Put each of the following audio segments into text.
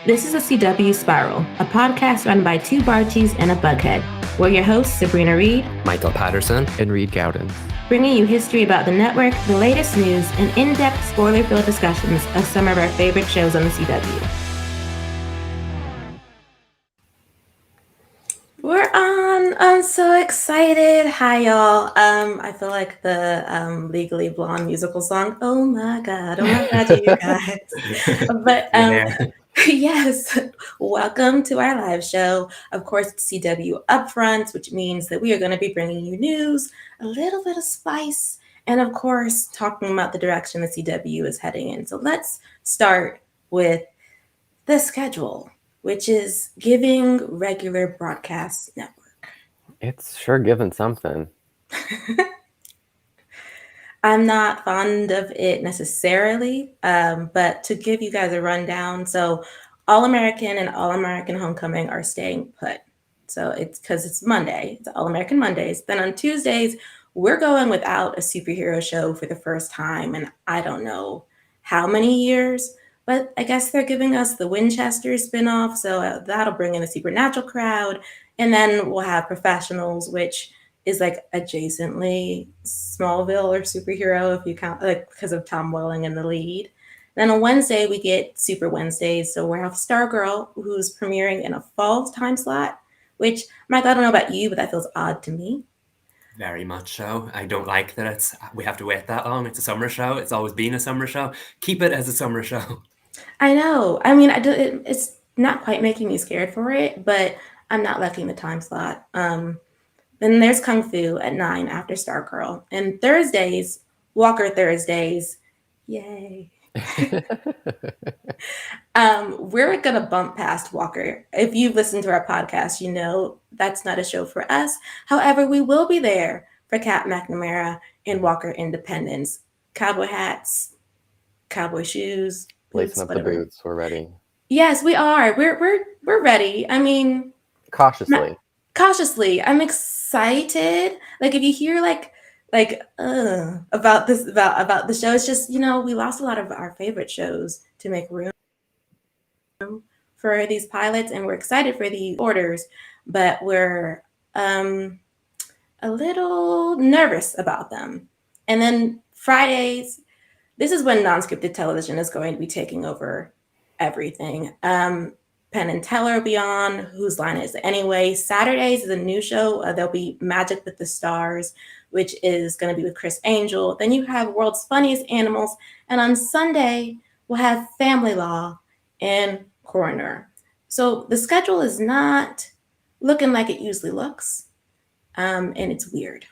This is a CW Spiral, a podcast run by two Barties and a Bughead. We're your hosts, Sabrina Reed, Michael Patterson, and Reed Gaudens, bringing you history about the network, the latest news, and in-depth spoiler-filled discussions of some of our favorite shows on the CW. We're on. I'm so excited. Hi, y'all. I feel like the Legally Blonde musical song. Oh my God, you guys. But yes, welcome to our live show. Of course, it's CW Upfronts, which means that we are going to be bringing you news, a little bit of spice, and of course, talking about the direction the CW is heading in. So let's start with the schedule, which is giving regular broadcast network. It's sure giving something. I'm not fond of it necessarily, but to give you guys a rundown, so All-American and All-American Homecoming are staying put. So it's because it's Monday, it's All-American Mondays. Then on Tuesdays, we're going without a superhero show for the first time, and I don't know how many years, but I guess they're giving us the Winchesters spinoff, so that'll bring in a supernatural crowd, and then we'll have Professionals, which is like adjacently Smallville or superhero if you count, like, because of Tom Welling in the lead. Then on Wednesday we get Super Wednesdays, so we have Stargirl, who's premiering in a fall time slot, which, Mike, I don't know about you, but that feels odd to me. Very much so. I don't like that we have to wait that long. It's a summer show. It's always been a summer show. Keep it as a summer show. I know. I mean, it's not quite making me scared for it, but I'm not liking the time slot. Then there's Kung Fu at 9 after Stargirl. And Thursdays, Walker Thursdays, yay. We're going to bump past Walker. If you've listened to our podcast, you know that's not a show for us. However, we will be there for Cat McNamara and Walker Independence. Cowboy hats, cowboy shoes. Lacing up the boots. We're ready. Yes, we are. We're ready. I mean, cautiously. I'm excited. Like, if you hear about the show, it's just, we lost a lot of our favorite shows to make room for these pilots, and we're excited for the orders, but we're a little nervous about them. And then Fridays, this is when non-scripted television is going to be taking over everything. Penn and Teller will be on, Whose Line Is It Anyway? Saturdays is a new show. There'll be Magic with the Stars, which is going to be with Chris Angel. Then you have World's Funniest Animals. And on Sunday, we'll have Family Law and Coroner. So the schedule is not looking like it usually looks, and it's weird.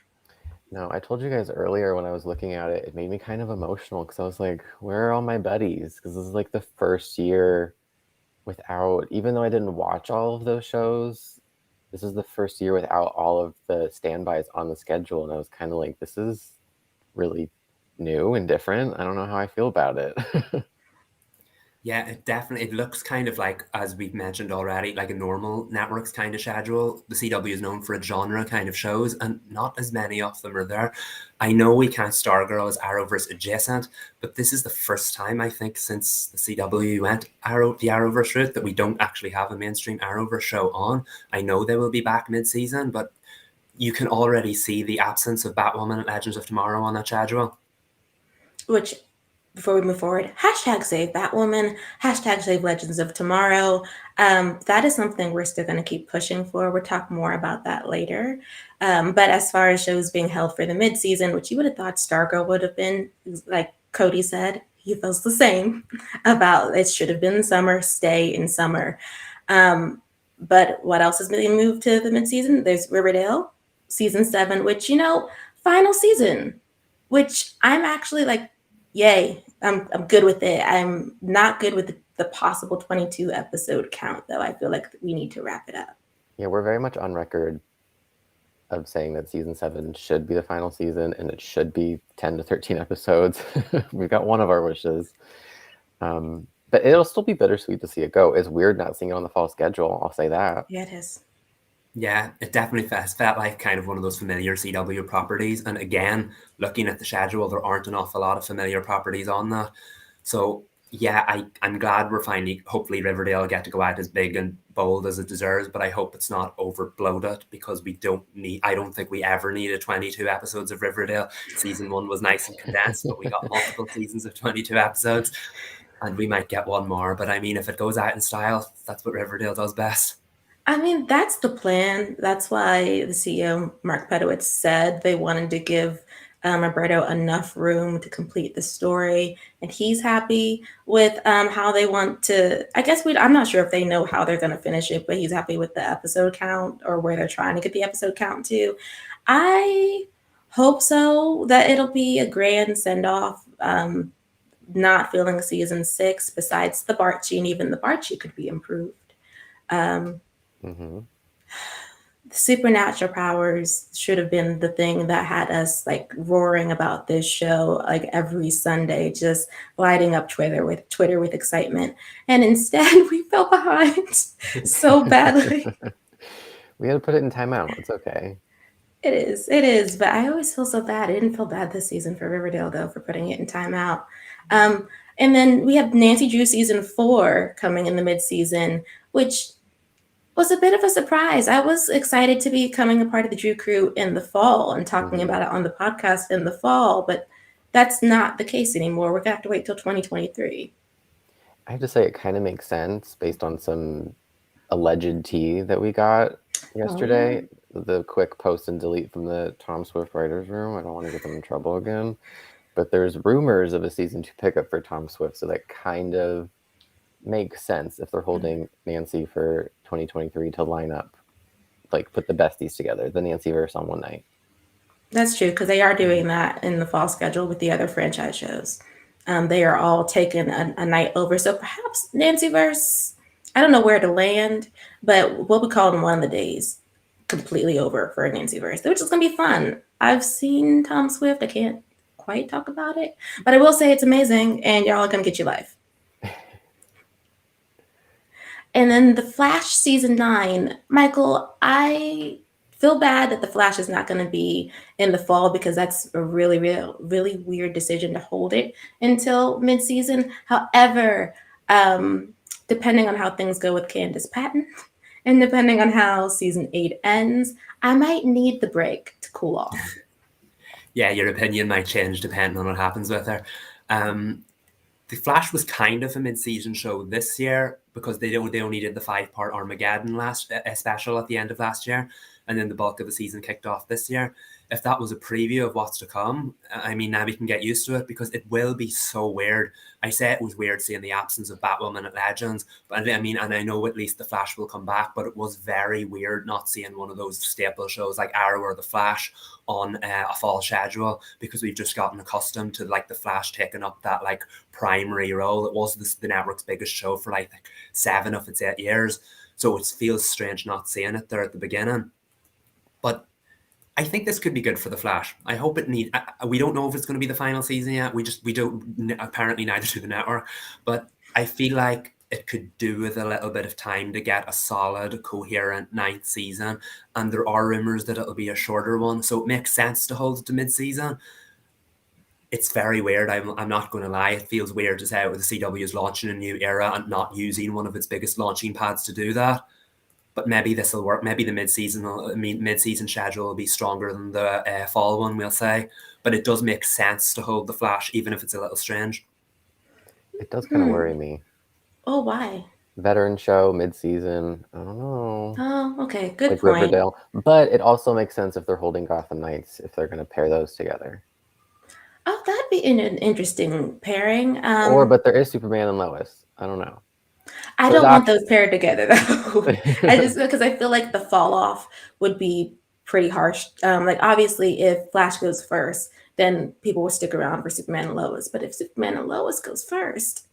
No, I told you guys earlier when I was looking at it, it made me kind of emotional because I was like, where are all my buddies? Because this is like the first year without, even though I didn't watch all of those shows, this is the first year without all of the standbys on the schedule. And I was kind of like, this is really new and different. I don't know how I feel about it. Yeah, it looks kind of like, as we've mentioned already, like a normal network's kind of schedule. The CW is known for its genre kind of shows, and not as many of them are there. I know we count Stargirl as Arrowverse adjacent, but this is the first time, I think, since the CW went the Arrowverse route that we don't actually have a mainstream Arrowverse show on. I know they will be back mid-season, but you can already see the absence of Batwoman and Legends of Tomorrow on that schedule. Which, before we move forward, hashtag save Batwoman, hashtag save Legends of Tomorrow. That is something we're still going to keep pushing for. We'll talk more about that later. But as far as shows being held for the mid-season, which you would have thought Stargirl would have been, like Cody said, he feels the same about it should have been summer, stay in summer. But what else has been moved to the mid-season? There's Riverdale, season 7, which, final season, which I'm actually like, yay, I'm good with it. I'm not good with the possible 22 episode count, though. I feel like we need to wrap it up. Yeah, we're very much on record of saying that season 7 should be the final season, and it should be 10 to 13 episodes. We've got one of our wishes. But it'll still be bittersweet to see it go. It's weird not seeing it on the fall schedule, I'll say that. Yeah, it is. Yeah, it definitely felt like kind of one of those familiar CW properties. And again, looking at the schedule, there aren't an awful lot of familiar properties on that. So, yeah, I'm glad we're finally, hopefully Riverdale get to go out as big and bold as it deserves, but I hope it's not over bloated because I don't think we ever needed 22 episodes of Riverdale. Season 1 was nice and condensed, but we got multiple seasons of 22 episodes and we might get one more. But I mean, if it goes out in style, that's what Riverdale does best. I mean, that's the plan. That's why the CEO, Mark Pedowitz, said they wanted to give Roberto enough room to complete the story. And he's happy with how they want to. I guess I'm not sure if they know how they're going to finish it, but he's happy with the episode count or where they're trying to get the episode count to. I hope so, that it'll be a grand send off. Not feeling season 6, besides the Barchi, and even the Barchi could be improved. Mm-hmm. The supernatural powers should have been the thing that had us like roaring about this show like every Sunday, just lighting up Twitter with excitement. And instead, we fell behind so badly. We had to put it in timeout. It's okay. It is. But I always feel so bad. I didn't feel bad this season for Riverdale though, for putting it in timeout. And then we have Nancy Drew season 4 coming in the mid-season, which was a bit of a surprise. I was excited to be becoming a part of the Drew crew in the fall and talking about it on the podcast in the fall, but that's not the case anymore. We're gonna have to wait till 2023. I have to say, it kind of makes sense based on some alleged tea that we got yesterday. The quick post and delete from the Tom Swift writers' room. I don't want to get them in trouble again, but there's rumors of a season 2 pickup for Tom Swift, so that kind of makes sense if they're holding Nancy for 2023 to line up, like put the besties together, the Nancy verse on one night. That's true, because they are doing that in the fall schedule with the other franchise shows. They are all taking a night over. So perhaps Nancyverse, I don't know where to land, but we'll be calling one of the days completely over for a Nancyverse, which is going to be fun. I've seen Tom Swift. I can't quite talk about it, but I will say it's amazing, and y'all are going to get your life. And then The Flash season 9, Michael, I feel bad that The Flash is not going to be in the fall because that's a really weird decision to hold it until mid-season. However, depending on how things go with Candace Patton and depending on how season 8 ends, I might need the break to cool off. Yeah, your opinion might change depending on what happens with her. The Flash was kind of a mid-season show this year because they only did the 5-part Armageddon special at the end of last year, and then the bulk of the season kicked off this year. If that was a preview of what's to come, I mean, now we can get used to it because it will be so weird. I say it was weird seeing the absence of Batwoman at Legends, but I mean, and I know at least the Flash will come back, but it was very weird not seeing one of those staple shows like Arrow or the Flash on a fall schedule because we've just gotten accustomed to like the Flash taking up that like primary role. It was the network's biggest show for like 7 of its 8 years, so it feels strange not seeing it there at the beginning. But I think this could be good for the Flash. I hope it need. We don't know if it's going to be the final season yet. We don't. Apparently, neither do the network. But I feel like it could do with a little bit of time to get a solid, coherent 9th season. And there are rumors that it'll be a shorter one, so it makes sense to hold it to mid-season. It's very weird. I'm not going to lie. It feels weird as how the CW is launching a new era and not using one of its biggest launching pads to do that. But maybe this will work. Maybe the mid-season schedule will be stronger than the fall one, we'll say. But it does make sense to hold the Flash, even if it's a little strange. It does kind of worry me. Oh, why? Veteran show, mid-season. I don't know. Oh, okay. Good like point. Riverdale. But it also makes sense if they're holding Gotham Knights, if they're going to pair those together. Oh, that'd be an interesting pairing. But there is Superman and Lois. I don't know. I don't want those paired together though. I just because I feel like the fall off would be pretty harsh. Like obviously, if Flash goes first, then people will stick around for Superman and Lois. But if Superman and Lois goes first,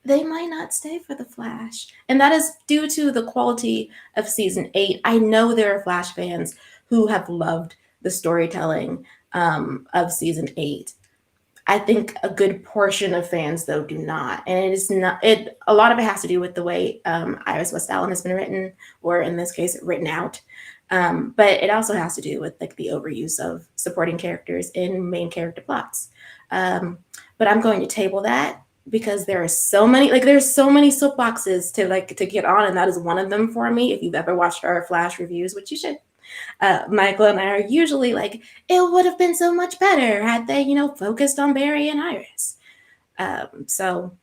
they might not stay for the Flash, and that is due to the quality of season 8. I know there are Flash fans who have loved the storytelling of season 8. I think a good portion of fans, though, do not. And it is not, a lot of it has to do with the way Iris West Allen has been written, or in this case, written out. But it also has to do with like the overuse of supporting characters in main character plots. But I'm going to table that because there are so many, like there's so many soapboxes to get on, and that is one of them for me. If you've ever watched our Flash reviews, which you should, Michael and I are usually like, it would have been so much better had they, focused on Barry and Iris. So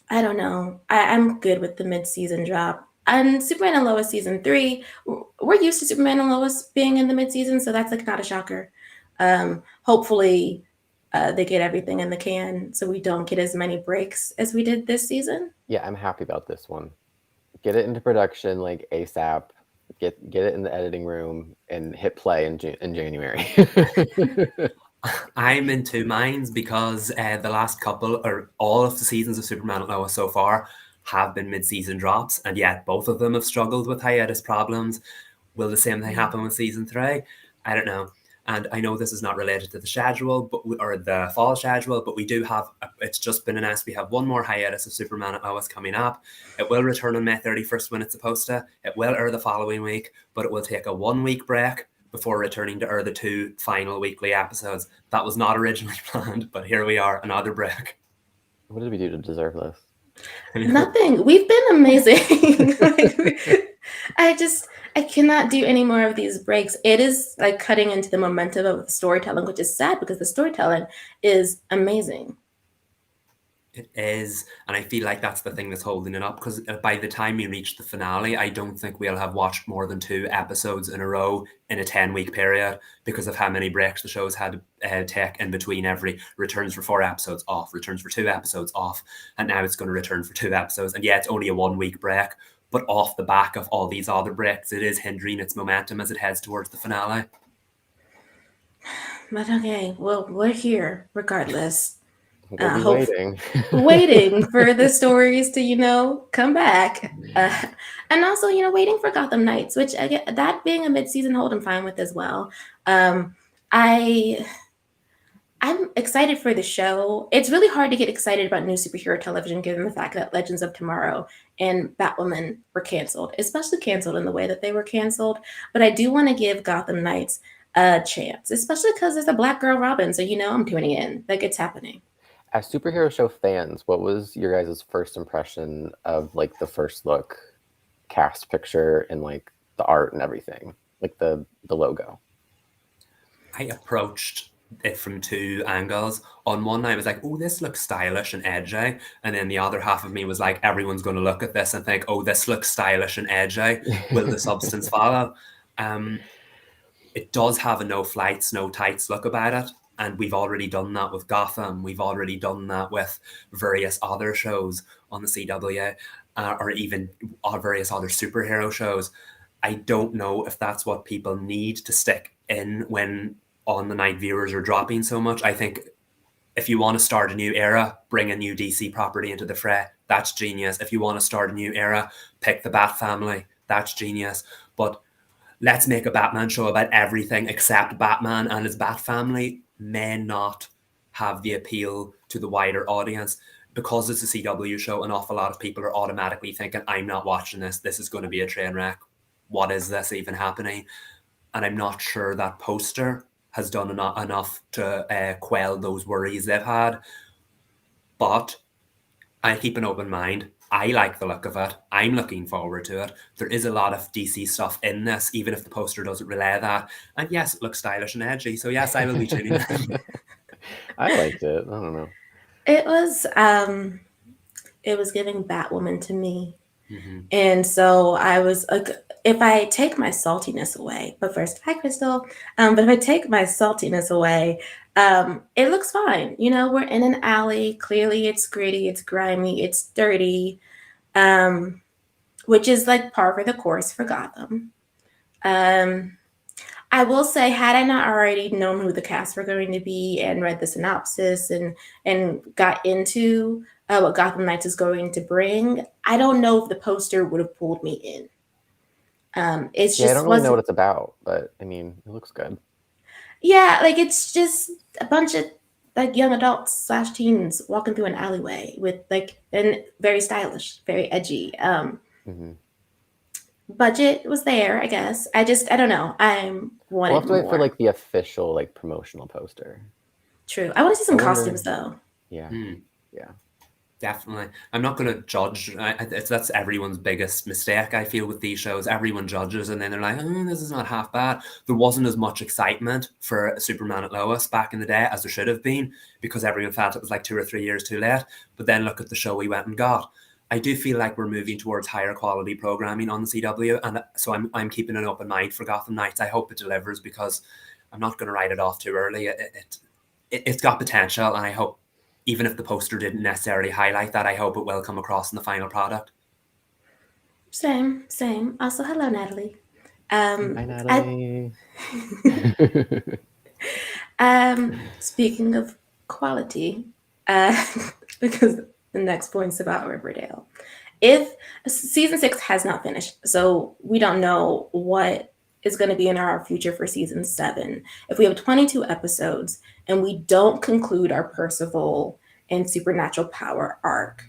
I don't know. I'm good with the mid-season drop. And Superman and Lois season 3, we're used to Superman and Lois being in the mid-season, so that's like not a shocker. Hopefully, they get everything in the can, so we don't get as many breaks as we did this season. Yeah, I'm happy about this one. Get it into production like ASAP. Get it in the editing room and hit play in January. I'm in two minds because the last couple, or all of the seasons of Superman and Lois so far, have been mid-season drops, and yet both of them have struggled with hiatus problems. Will the same thing happen with season 3? I don't know. And I know this is not related to the schedule, or the fall schedule, but we do have, it's just been announced, we have one more hiatus of Superman and Lois coming up. It will return on May 31st when it's supposed to. It will air the following week, but it will take a 1 week break before returning to air the 2 final weekly episodes. That was not originally planned, but here we are, another break. What did we do to deserve this? Nothing. We've been amazing. I cannot do any more of these breaks. It is like cutting into the momentum of the storytelling, which is sad because the storytelling is amazing. It is, and I feel like that's the thing that's holding it up, because by the time we reach the finale, I don't think we'll have watched more than 2 episodes in a row in a 10-week period because of how many breaks the show's had to take in between every returns for 4 episodes off, returns for 2 episodes off, and now it's going to return for 2 episodes. And yeah, it's only a 1 week break, but off the back of all these other breaks, it is hindering its momentum as it heads towards the finale. But okay, well, we're here regardless. We'll be waiting. Waiting for the stories to, come back. And also, waiting for Gotham Knights, which again, that being a mid-season hold, I'm fine with as well. I'm excited for the show. It's really hard to get excited about new superhero television given the fact that Legends of Tomorrow and Batwoman were canceled, especially canceled in the way that they were canceled. But I do want to give Gotham Knights a chance, especially because there's a Black Girl Robin. So, I'm tuning in. Like, it's happening. As superhero show fans, what was your guys' first impression of like the first look cast picture and like the art and everything, like the logo? I approached it from 2 angles. On one, I was like, oh, this looks stylish and edgy. And then the other half of me was like, everyone's going to look at this and think, oh, this looks stylish and edgy. Will the substance follow? It does have a no flights, no tights look about it. And we've already done that with Gotham. We've already done that with various other shows on the CW, or even various other superhero shows. I don't know if that's what people need to stick in when on the night viewers are dropping so much. I think if you want to start a new era, bring a new DC property into the fray. That's genius. If you want to start a new era, pick the Bat family. That's genius. But let's make a Batman show about everything except Batman and his Bat family may not have the appeal to the wider audience. Because it's a CW show, an awful lot of people are automatically thinking, I'm not watching this. This is going to be a train wreck. What is this even happening? And I'm not sure that poster has done enough to quell those worries they've had. But I keep an open mind. I like the look of it. I'm looking forward to it. There is a lot of DC stuff in this, even if the poster doesn't relay that. And yes, it looks stylish and edgy. So yes, I will be tuning in. I liked it. I don't know. It was giving Batwoman to me. Mm-hmm. And so I was like, if I take my saltiness away, but first, hi, Crystal. But if I take my saltiness away, it looks fine. We're in an alley. Clearly, it's gritty, it's grimy, it's dirty, which is like par for the course for Gotham. I will say, had I not already known who the cast were going to be and read the synopsis and got into what Gotham Knights is going to bring, I don't know if the poster would have pulled me in. It's just I don't really know what it's about, but I mean, it looks good. Yeah, like it's just a bunch of like young adults / teens walking through an alleyway with and very stylish, very edgy. Budget was there, I guess. I don't know. We'll have to wait for like the official like promotional poster. True. I want to see some costumes though. Yeah. Yeah. Definitely. I'm not going to judge. That's everyone's biggest mistake, I feel, with these shows. Everyone judges and then they're like, oh, this is not half bad. There wasn't as much excitement for Superman at Lois back in the day as there should have been because everyone felt it was like 2 or 3 years too late. But then look at the show we went and got. I do feel like we're moving towards higher quality programming on the CW. And so I'm keeping an open mind for Gotham Knights. I hope it delivers because I'm not going to write it off too early. It's got potential and I hope, even if the poster didn't necessarily highlight that, I hope it will come across in the final product. Same. Also, hello, Natalie. Hi, I, Natalie. speaking of quality, because the next point's about Riverdale. If season 6 has not finished, so we don't know what is going to be in our future for season 7. If we have 22 episodes and we don't conclude our Percival and supernatural power arc,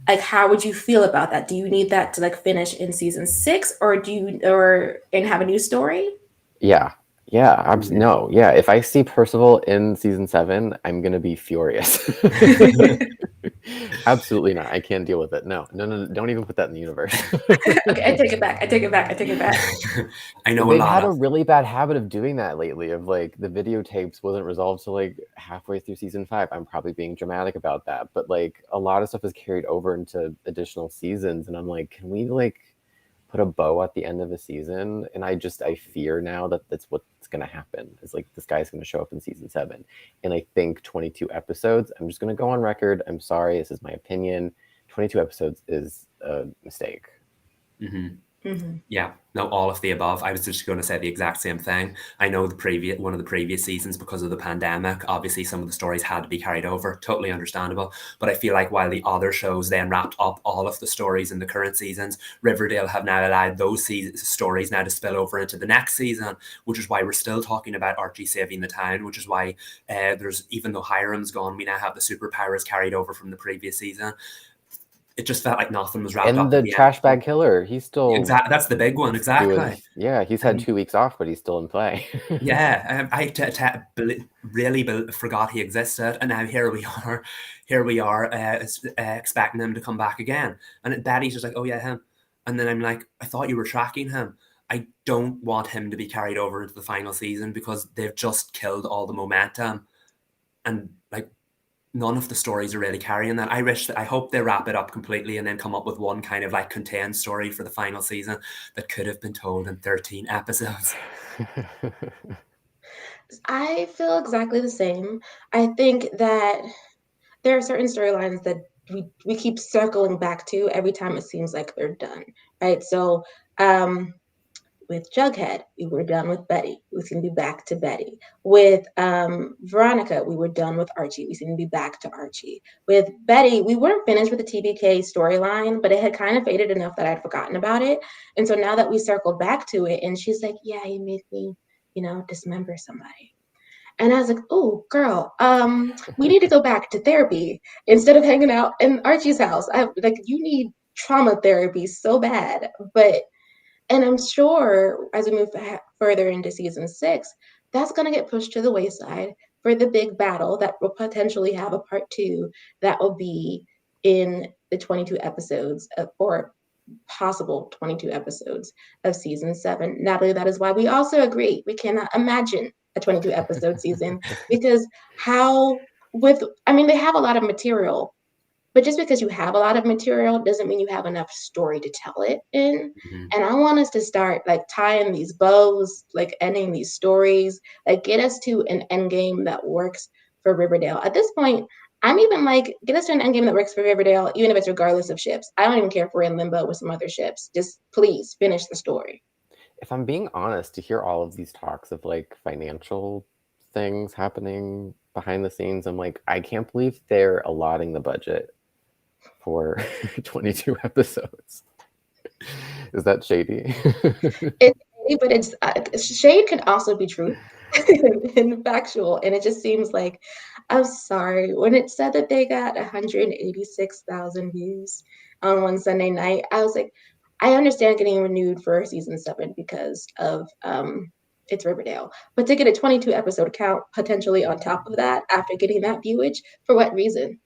like how would you feel about that? Do you need that to like finish in season 6, or and have a new story? Yeah. No. Yeah. If I see Percival in season 7, I'm gonna be furious. Absolutely not. I can't deal with it. No. Don't even put that in the universe. Okay, I take it back. I know They've had a really bad habit of doing that lately. Of like the videotapes wasn't resolved till like halfway through season 5. I'm probably being dramatic about that, but like a lot of stuff is carried over into additional seasons, and I'm like, can we like put a bow at the end of a season? And I fear now that that's what's going to happen. Is like this guy's going to show up in season 7, and I think 22 episodes. I'm just going to go on record. I'm sorry, this is my opinion. 22 episodes is a mistake. Mm-hmm. Yeah, no, all of the above. I was just going to say the exact same thing. I know one of the previous seasons, because of the pandemic, obviously some of the stories had to be carried over. Totally understandable. But I feel like while the other shows then wrapped up all of the stories in the current seasons, Riverdale have now allowed those stories now to spill over into the next season, which is why we're still talking about Archie saving the town, which is why even though Hiram's gone, we now have the superpowers carried over from the previous season. It just felt like nothing was wrapped up. And the trash bag killer, he's still that's the big one. Exactly. He's had 2 weeks off, but he's still in play. Yeah, I really forgot he existed, and now here we are expecting him to come back again. And Daddy's just like, oh yeah, him. And then I'm like, I thought you were tracking him. I don't want him to be carried over into the final season because they've just killed all the momentum, and like none of the stories are really carrying that. I hope they wrap it up completely and then come up with one kind of like contained story for the final season that could have been told in 13 episodes. I feel exactly the same. I think that there are certain storylines that we keep circling back to every time it seems like they're done, right? So with Jughead, we were done with Betty. We seem to be back to Betty. With Veronica, we were done with Archie. We seem to be back to Archie. With Betty, we weren't finished with the TBK storyline, but it had kind of faded enough that I'd forgotten about it. And so now that we circled back to it, and she's like, yeah, you made me, dismember somebody. And I was like, oh, girl, we need to go back to therapy instead of hanging out in Archie's house. You need trauma therapy so bad. And I'm sure as we move further into season 6, that's going to get pushed to the wayside for the big battle that will potentially have a part 2 that will be in the 22 episodes or possible 22 episomes of season 7. Natalie, that is why we also agree we cannot imagine a 22 episode season because they have a lot of material, but just because you have a lot of material doesn't mean you have enough story to tell it in. Mm-hmm. And I want us to start like tying these bows, like ending these stories, like get us to an end game that works for Riverdale. At this point, I'm even like, get us to an end game that works for Riverdale, even if it's regardless of ships. I don't even care if we're in limbo with some other ships. Just please finish the story. If I'm being honest, to hear all of these talks of like financial things happening behind the scenes, I'm like, I can't believe they're allotting the budget for 22 episodes. Is that shady? It's shady, but shade can also be truth and factual. And it just seems like, I'm sorry, when it said that they got 186,000 views on one Sunday night, I was like, I understand getting renewed for season 7 because of it's Riverdale, but to get a 22 episode count potentially on top of that after getting that viewage, for what reason?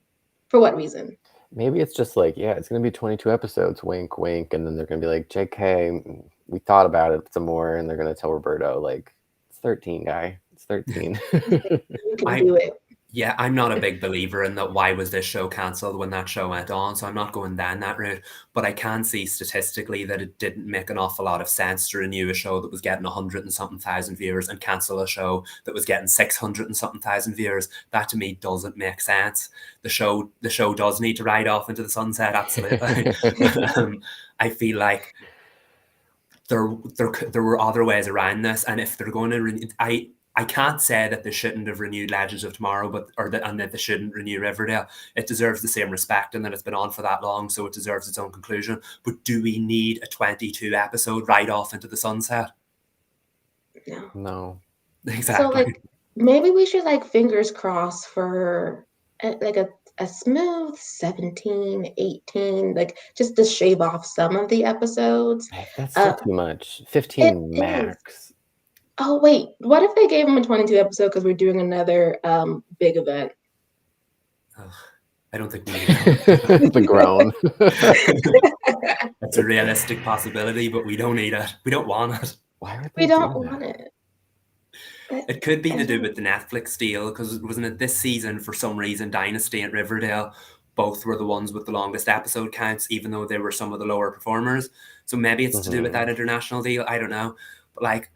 For what reason? Maybe it's just like, yeah, it's going to be 22 episodes, wink, wink. And then they're going to be like, JK, we thought about it some more. And they're going to tell Roberto, like, it's 13, guy. It's 13. You can I do it. Yeah, I'm not a big believer in that. Why was this show cancelled when that show went on? So I'm not going down that route. But I can see statistically that it didn't make an awful lot of sense to renew a show that was getting 100 and something thousand viewers and cancel a show that was getting 600 and something thousand viewers. That to me doesn't make sense. The show does need to ride off into the sunset, absolutely. I feel like there were other ways around this, and if they're going to, I can't say that they shouldn't have renewed Legends of Tomorrow, and that they shouldn't renew Riverdale. It deserves the same respect, and that it's been on for that long, so it deserves its own conclusion. But do we need a 22 episode right off into the sunset? No. Exactly. So like maybe we should like fingers crossed for like a smooth 17, 18, like just to shave off some of the episodes. That's still too much. 15 it max. is. Oh wait, what if they gave him a 22 episode because we're doing another big event? I don't think we need that. The groan. It's a realistic possibility, but we don't need it. We don't want it. Why would We they don't do that? want it. It could be to do with the Netflix deal, because wasn't it this season, for some reason, Dynasty and Riverdale both were the ones with the longest episode counts, even though they were some of the lower performers. So maybe it's to do with that international deal. I don't know. But like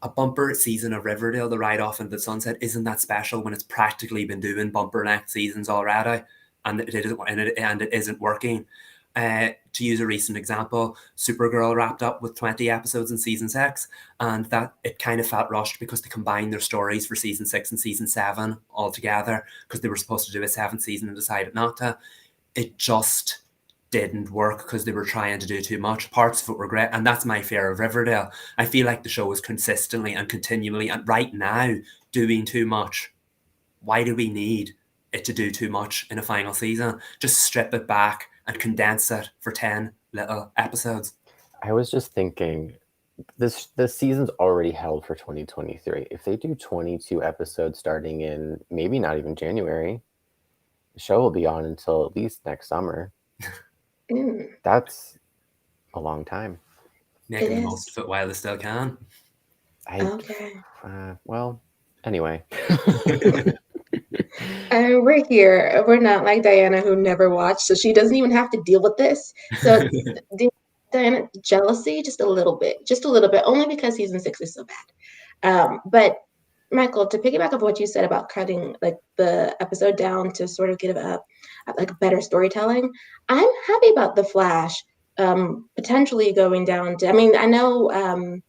a bumper season of Riverdale, the ride off into the sunset, isn't that special when it's practically been doing bumper length seasons already, and it isn't working. To use a recent example, Supergirl wrapped up with 20 episodes in season 6, and that it kind of felt rushed because they combined their stories for season 6 and season 7 all together, because they were supposed to do a 7th season and decided not to. It just didn't work because they were trying to do too much. Parts of it were great, and that's my fear of Riverdale. I feel like the show is consistently and continually, and right now, doing too much. Why do we need it to do too much in a final season? Just strip it back and condense it for 10 little episodes. I was just thinking, this season's already held for 2023. If they do 22 episodes starting in maybe not even January, the show will be on until at least next summer. That's a long time. Making the most of it while they still can. Okay. Well, anyway. We're here. We're not like Diana, who never watched, so she doesn't even have to deal with this. So Diana, jealousy, just a little bit, only because season 6 is so bad. But Michael, to piggyback off what you said about cutting like the episode down to sort of give up like better storytelling, I'm happy about The Flash potentially going down to, I mean, I know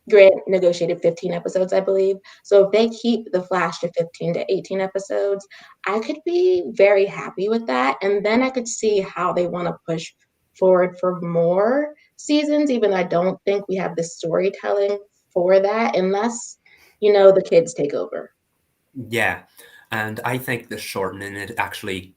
Grant negotiated 15 episodes, I believe. So if they keep The Flash to 15 to 18 episodes, I could be very happy with that. And then I could see how they want to push forward for more seasons, even though I don't think we have the storytelling for that, unless, the kids take over. Yeah. And I think the shortening it actually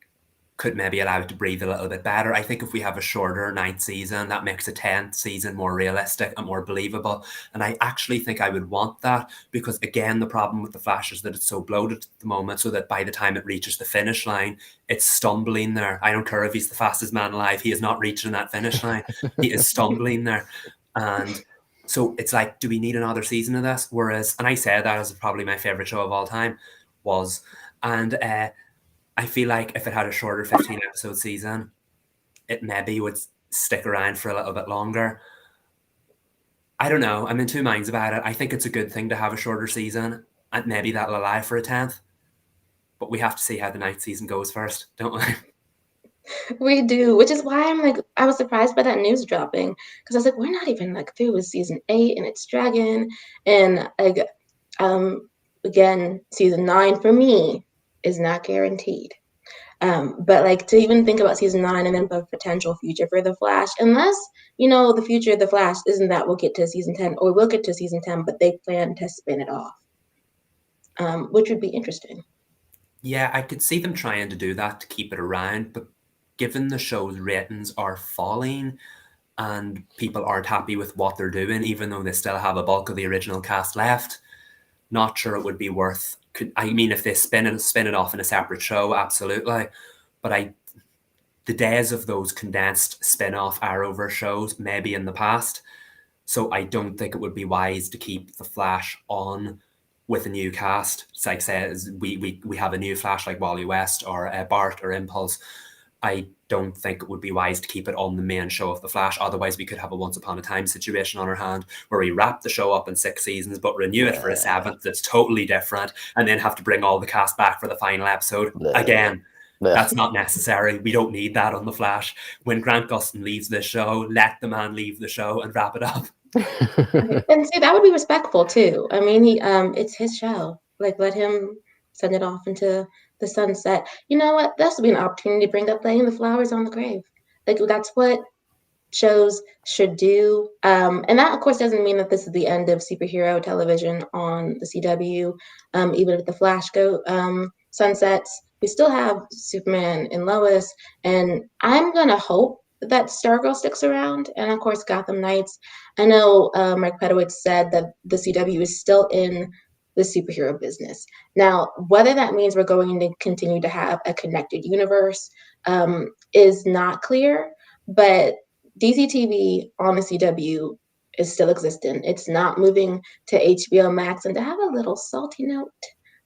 could maybe allow it to breathe a little bit better. I think if we have a shorter 9th season, that makes a 10th season more realistic and more believable. And I actually think I would want that, because again, the problem with The Flash is that it's so bloated at the moment, so that by the time it reaches the finish line, it's stumbling there. I don't care if he's the fastest man alive, he is not reaching that finish line. He is stumbling there. And so it's like, do we need another season of this? Whereas, and I say that as probably my favorite show of all time was, and I feel like if it had a shorter 15 episode season, it maybe would stick around for a little bit longer. I don't know. I'm in two minds about it. I think it's a good thing to have a shorter season, and maybe that'll allow for a 10th. But we have to see how the 9th season goes first, don't we? We do, which is why I was surprised by that news dropping, because I was like, we're not even like through with season 8 and it's dragging. And like, again, season 9 for me is not guaranteed. But like to even think about season 9 and then the potential future for The Flash, unless, the future of The Flash isn't that we'll get to season 10, or we'll get to season 10, but they plan to spin it off, which would be interesting. Yeah, I could see them trying to do that to keep it around, but given the show's ratings are falling and people aren't happy with what they're doing, even though they still have a bulk of the original cast left, not sure it would be worth. I mean, if they spin it off in a separate show, absolutely. But the days of those condensed spin-off Arrowverse shows may be in the past. So I don't think it would be wise to keep the Flash on with a new cast. It's like, say, we have a new Flash like Wally West or Bart or Impulse. I don't think it would be wise to keep it on the main show of the Flash. Otherwise, we could have a Once Upon a Time situation on our hand where we wrap the show up in 6 seasons, but renew it for a 7th that's totally different, and then have to bring all the cast back for the final episode. Again, that's not necessary. We don't need that on the Flash. When Grant Gustin leaves this show, let the man leave the show and wrap it up. And see, that would be respectful too. I mean, it's his show. Like, let him send it off into the sunset. You know what? This would be an opportunity to bring up laying the flowers on the grave. Like, that's what shows should do. And that, of course, doesn't mean that this is the end of superhero television on the CW. Even if the Flash sunsets, we still have Superman and Lois. And I'm going to hope that Stargirl sticks around. And, of course, Gotham Knights. I know Mark Pedowitz said that the CW is still in the superhero business. Now, whether that means we're going to continue to have a connected universe is not clear, but DC TV on the CW is still existent. It's not moving to HBO Max. And to have a little salty note,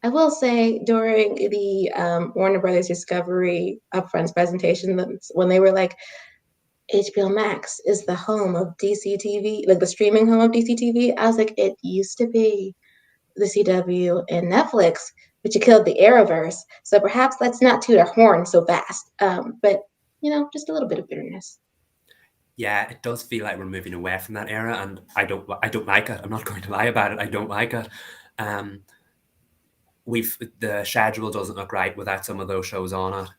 I will say during the Warner Brothers Discovery Upfronts presentation, when they were like, HBO Max is the home of DC TV, like the streaming home of DC TV, I was like, it used to be the CW and Netflix, but you killed the Arrowverse. So perhaps let's not toot our horn so fast. But, just a little bit of bitterness. Yeah, it does feel like we're moving away from that era, and I don't like it. I'm not going to lie about it. I don't like it. The schedule doesn't look right without some of those shows on it.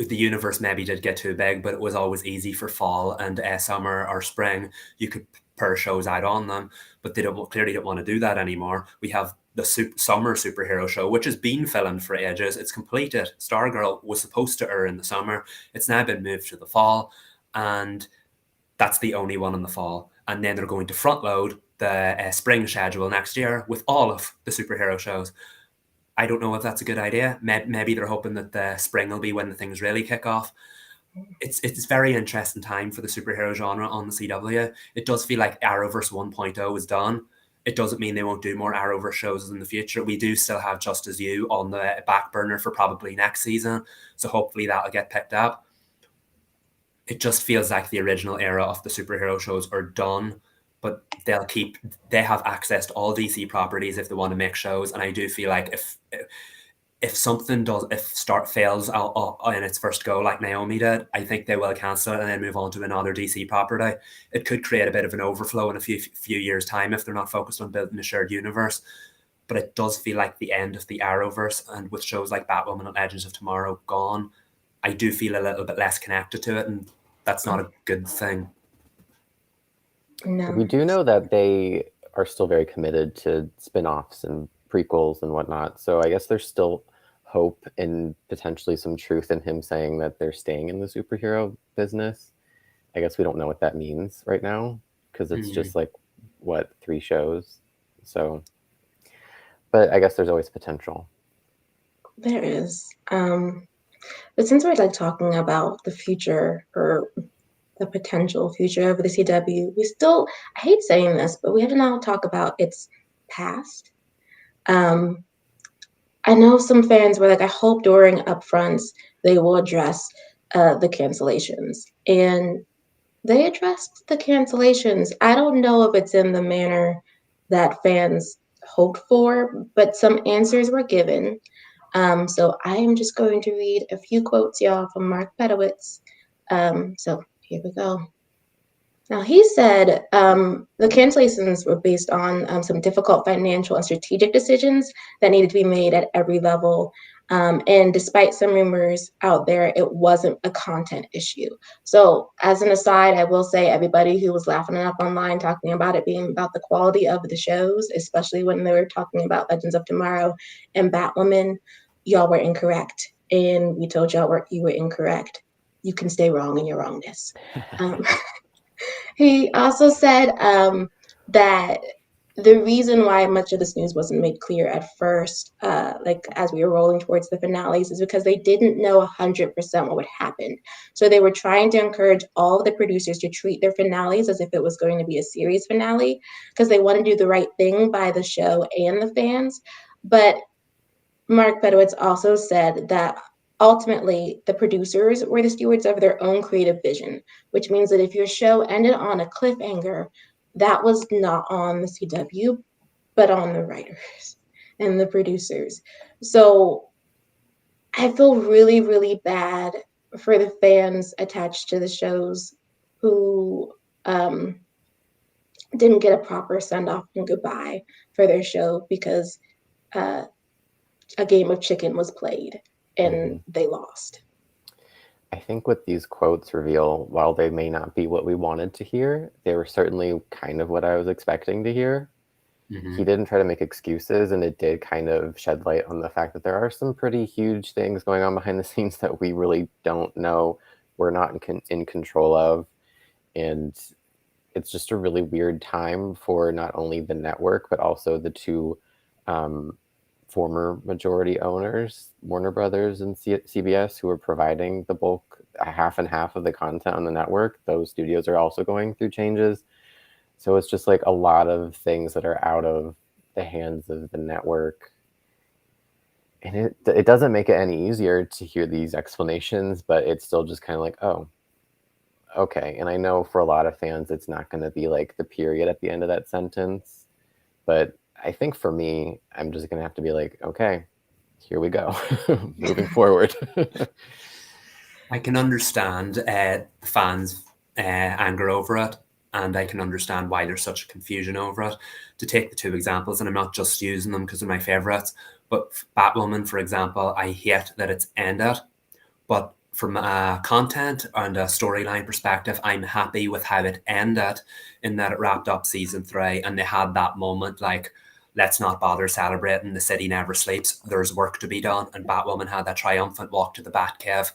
The universe maybe did get too big, but it was always easy for fall and summer or spring. You could purr shows out on them, but they clearly don't want to do that anymore. We have the summer superhero show, which has been filmed for ages. It's completed. Stargirl was supposed to air in the summer. It's now been moved to the fall, and that's the only one in the fall. And then they're going to front load the spring schedule next year with all of the superhero shows. I don't know if that's a good idea. Maybe they're hoping that the spring will be when the things really kick off. It's a very interesting time for the superhero genre on the CW. It does feel like Arrowverse 1.0 is done. It doesn't mean they won't do more Arrowverse shows in the future. We do still have Just As You on the back burner for probably next season. So hopefully that'll get picked up. It just feels like the original era of the superhero shows are done, but they have access to all DC properties if they want to make shows. And I do feel like if fails in its first go like Naomi did, I think they will cancel it and then move on to another DC property. It could create a bit of an overflow in a few years' time if they're not focused on building a shared universe. But it does feel like the end of the Arrowverse, and with shows like Batwoman and Legends of Tomorrow gone, I do feel a little bit less connected to it, and that's not a good thing. No. We do know that they are still very committed to spin-offs and prequels and whatnot. So I guess there's still hope and potentially some truth in him saying that they're staying in the superhero business. I guess we don't know what that means right now because it's just like, 3 shows? So, but I guess there's always potential. There is. But since we're talking about the future or the potential future of the CW, I hate saying this, but we have to now talk about its past. I know some fans were like, I hope during Upfronts they will address the cancellations. And they addressed the cancellations. I don't know if it's in the manner that fans hoped for, but some answers were given. So I am just going to read a few quotes, y'all, from Mark Pedowitz. So here we go. Now, he said the cancellations were based on some difficult financial and strategic decisions that needed to be made at every level. And despite some rumors out there, it wasn't a content issue. So as an aside, I will say everybody who was laughing it up online talking about it being about the quality of the shows, especially when they were talking about Legends of Tomorrow and Batwoman, y'all were incorrect. And we told y'all you were incorrect. You can stay wrong in your wrongness. He also said that the reason why much of this news wasn't made clear at first, like as we were rolling towards the finales, is because they didn't know 100% what would happen. So they were trying to encourage all of the producers to treat their finales as if it was going to be a series finale, because they want to do the right thing by the show and the fans. But Mark Bedowitz also said that ultimately the producers were the stewards of their own creative vision, which means that if your show ended on a cliffhanger, that was not on the CW, but on the writers and the producers. So I feel really, really bad for the fans attached to the shows who didn't get a proper send off and goodbye for their show because uh, a game of chicken was played and they lost. I think what these quotes reveal, while they may not be what we wanted to hear, they were certainly kind of what I was expecting to hear. He didn't try to make excuses, and it did kind of shed light on the fact that there are some pretty huge things going on behind the scenes that we really don't know, we're not in control of. And it's just a really weird time for not only the network, but also the two former majority owners, Warner Brothers and CBS, who are providing the bulk, half and half of the content on the network. Those studios are also going through changes. So it's just like a lot of things that are out of the hands of the network. And it doesn't make it any easier to hear these explanations, but it's still just kind of like, oh, okay. And I know for a lot of fans, it's not going to be like the period at the end of that sentence. But I think for me, I'm just going to have to be like, okay, here we go, moving forward. I can understand the fans' anger over it, and I can understand why there's such a confusion over it. To take the two examples, and I'm not just using them because they're my favourites, but Batwoman, for example, I hate that it's ended, but from a content and a storyline perspective, I'm happy with how it ended, in that it wrapped up season 3 and they had that moment like, let's not bother celebrating, the city never sleeps, there's work to be done. And Batwoman had that triumphant walk to the Batcave.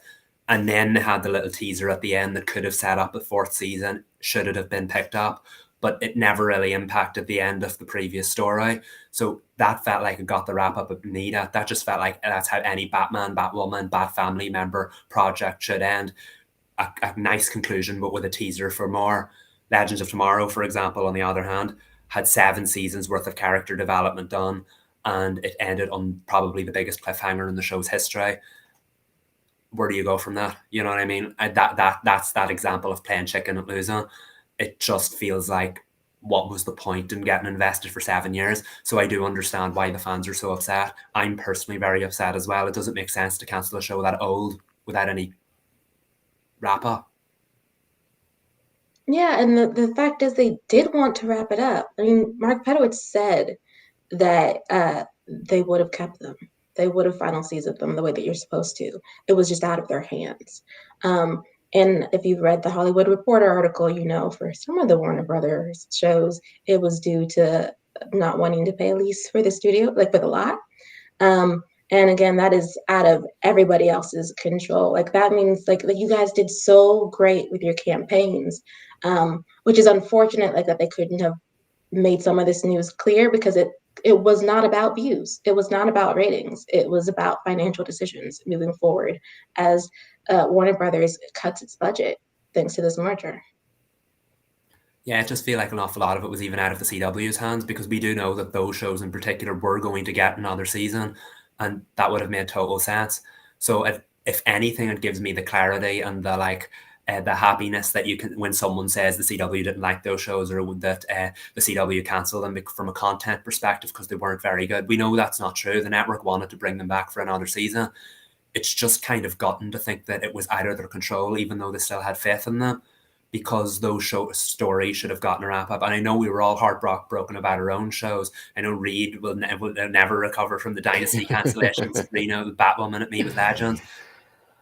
And then they had the little teaser at the end that could have set up the 4th season, should it have been picked up, but it never really impacted the end of the previous story. So that felt like it got the wrap up it needed. That just felt like that's how any Batman, Batwoman, Bat family member project should end. A nice conclusion, but with a teaser for more. Legends of Tomorrow, for example, on the other hand, had 7 seasons worth of character development done, and it ended on probably the biggest cliffhanger in the show's history. Where do you go from that? You know what I mean? That's that example of playing chicken and losing. It just feels like, what was the point in getting invested for 7 years? So I do understand why the fans are so upset. I'm personally very upset as well. It doesn't make sense to cancel a show that old without any wrap up. Yeah, and the fact is they did want to wrap it up. I mean, Mark Pedowitz said that they would have kept them. They would have final seasoned them the way that you're supposed to. It was just out of their hands. And if you've read the Hollywood Reporter article, you know for some of the Warner Brothers shows, it was due to not wanting to pay a lease for the studio, like for the lot. And again, that is out of everybody else's control. Like that means like you guys did so great with your campaigns, which is unfortunate, like that they couldn't have made some of this news clear, because it was not about views. It was not about ratings. It was about financial decisions moving forward as Warner Brothers cuts its budget thanks to this merger. Yeah, I just feel like an awful lot of it was even out of the CW's hands, because we do know that those shows in particular were going to get another season, and that would have made total sense. So if anything, it gives me the clarity and the happiness that you can, when someone says the CW didn't like those shows, or that the CW cancelled them from a content perspective because they weren't very good. We know that's not true. The network wanted to bring them back for another season. It's just kind of gotten to think that it was out of their control, even though they still had faith in them, because those stories should have gotten a wrap up. And I know we were all heartbroken about our own shows. I know Reed will never recover from the Dynasty cancellations. Sabrina, the Batwoman at me with Legends.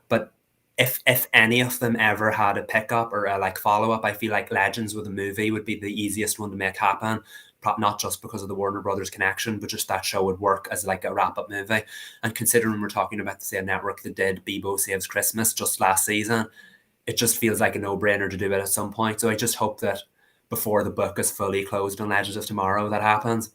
But if any of them ever had a pickup or a follow up, I feel like Legends with a movie would be the easiest one to make happen. Not just because of the Warner Brothers connection, but just that show would work as like a wrap up movie. And considering we're talking about the same network that did Bebo Saves Christmas just last season, it just feels like a no brainer to do it at some point. So I just hope that before the book is fully closed on Legends of Tomorrow that happens.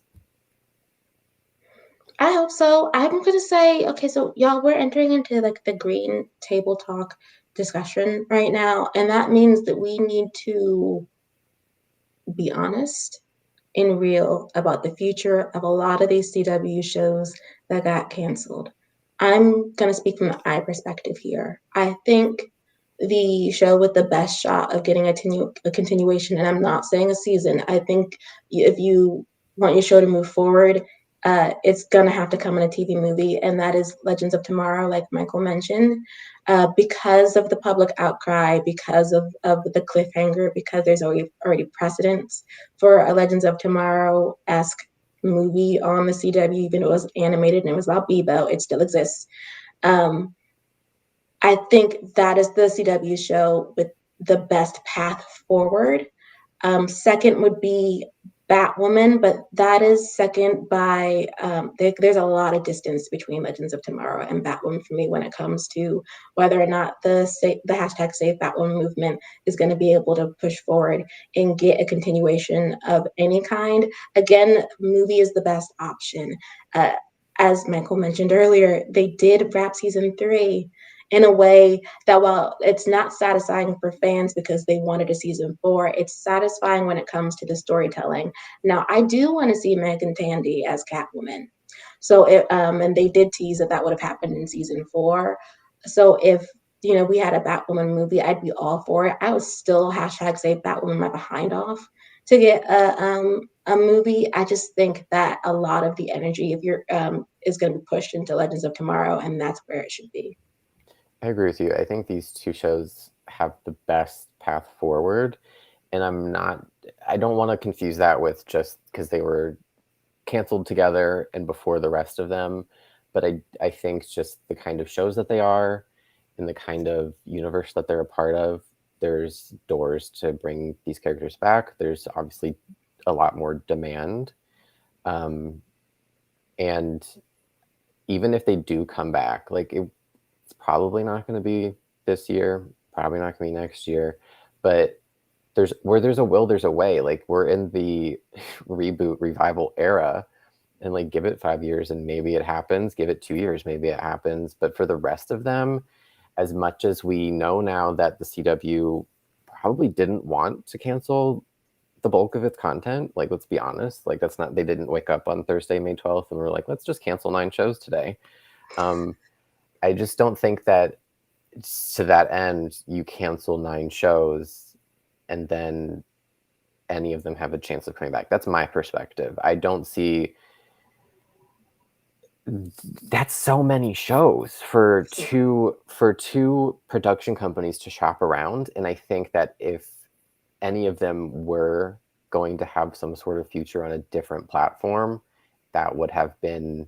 I hope so. I'm going to say, okay, so y'all, we're entering into like the green table talk discussion right now. And that means that we need to be honest and real about the future of a lot of these CW shows that got canceled. I'm going to speak from the I perspective here. I think the show with the best shot of getting a continuation, and I'm not saying a season, I think if you want your show to move forward, it's going to have to come in a TV movie, and that is Legends of Tomorrow, like Michael mentioned, because of the public outcry, because of the cliffhanger, because there's already precedents for a Legends of Tomorrow-esque movie on the CW, even though it was animated and it was about Bebo, it still exists. I think that is the CW show with the best path forward. Second would be Batwoman, but that is second by there's a lot of distance between Legends of Tomorrow and Batwoman for me when it comes to whether or not the hashtag Save Batwoman movement is going to be able to push forward and get a continuation of any kind. Again, movie is the best option. As Michael mentioned earlier, they did wrap season 3 in a way that while it's not satisfying for fans because they wanted a season 4, it's satisfying when it comes to the storytelling. Now, I do want to see Megan Tandy as Catwoman. So, and they did tease that would have happened in season 4. So if we had a Batwoman movie, I'd be all for it. I would still hashtag save Batwoman my behind off to get a movie. I just think that a lot of the energy is going to be pushed into Legends of Tomorrow, and that's where it should be. I agree with you. I think these two shows have the best path forward, and I don't want to confuse that with just because they were canceled together and before the rest of them, but I think just the kind of shows that they are and the kind of universe that they're a part of, there's doors to bring these characters back. There's obviously a lot more demand. And even if they do come back, like it's probably not going to be this year, probably not going to be next year, but there's a will, there's a way. Like we're in the reboot revival era, and like give it 5 years and maybe it happens. Give it 2 years, maybe it happens. But for the rest of them, as much as we know now that the CW probably didn't want to cancel the bulk of its content, like let's be honest, like they didn't wake up on Thursday, May 12th and we're like, let's just cancel 9 shows today. I just don't think that to that end you cancel 9 shows and then any of them have a chance of coming back. That's my perspective. I don't see that's so many shows for two production companies to shop around. And I think that if any of them were going to have some sort of future on a different platform, that would have been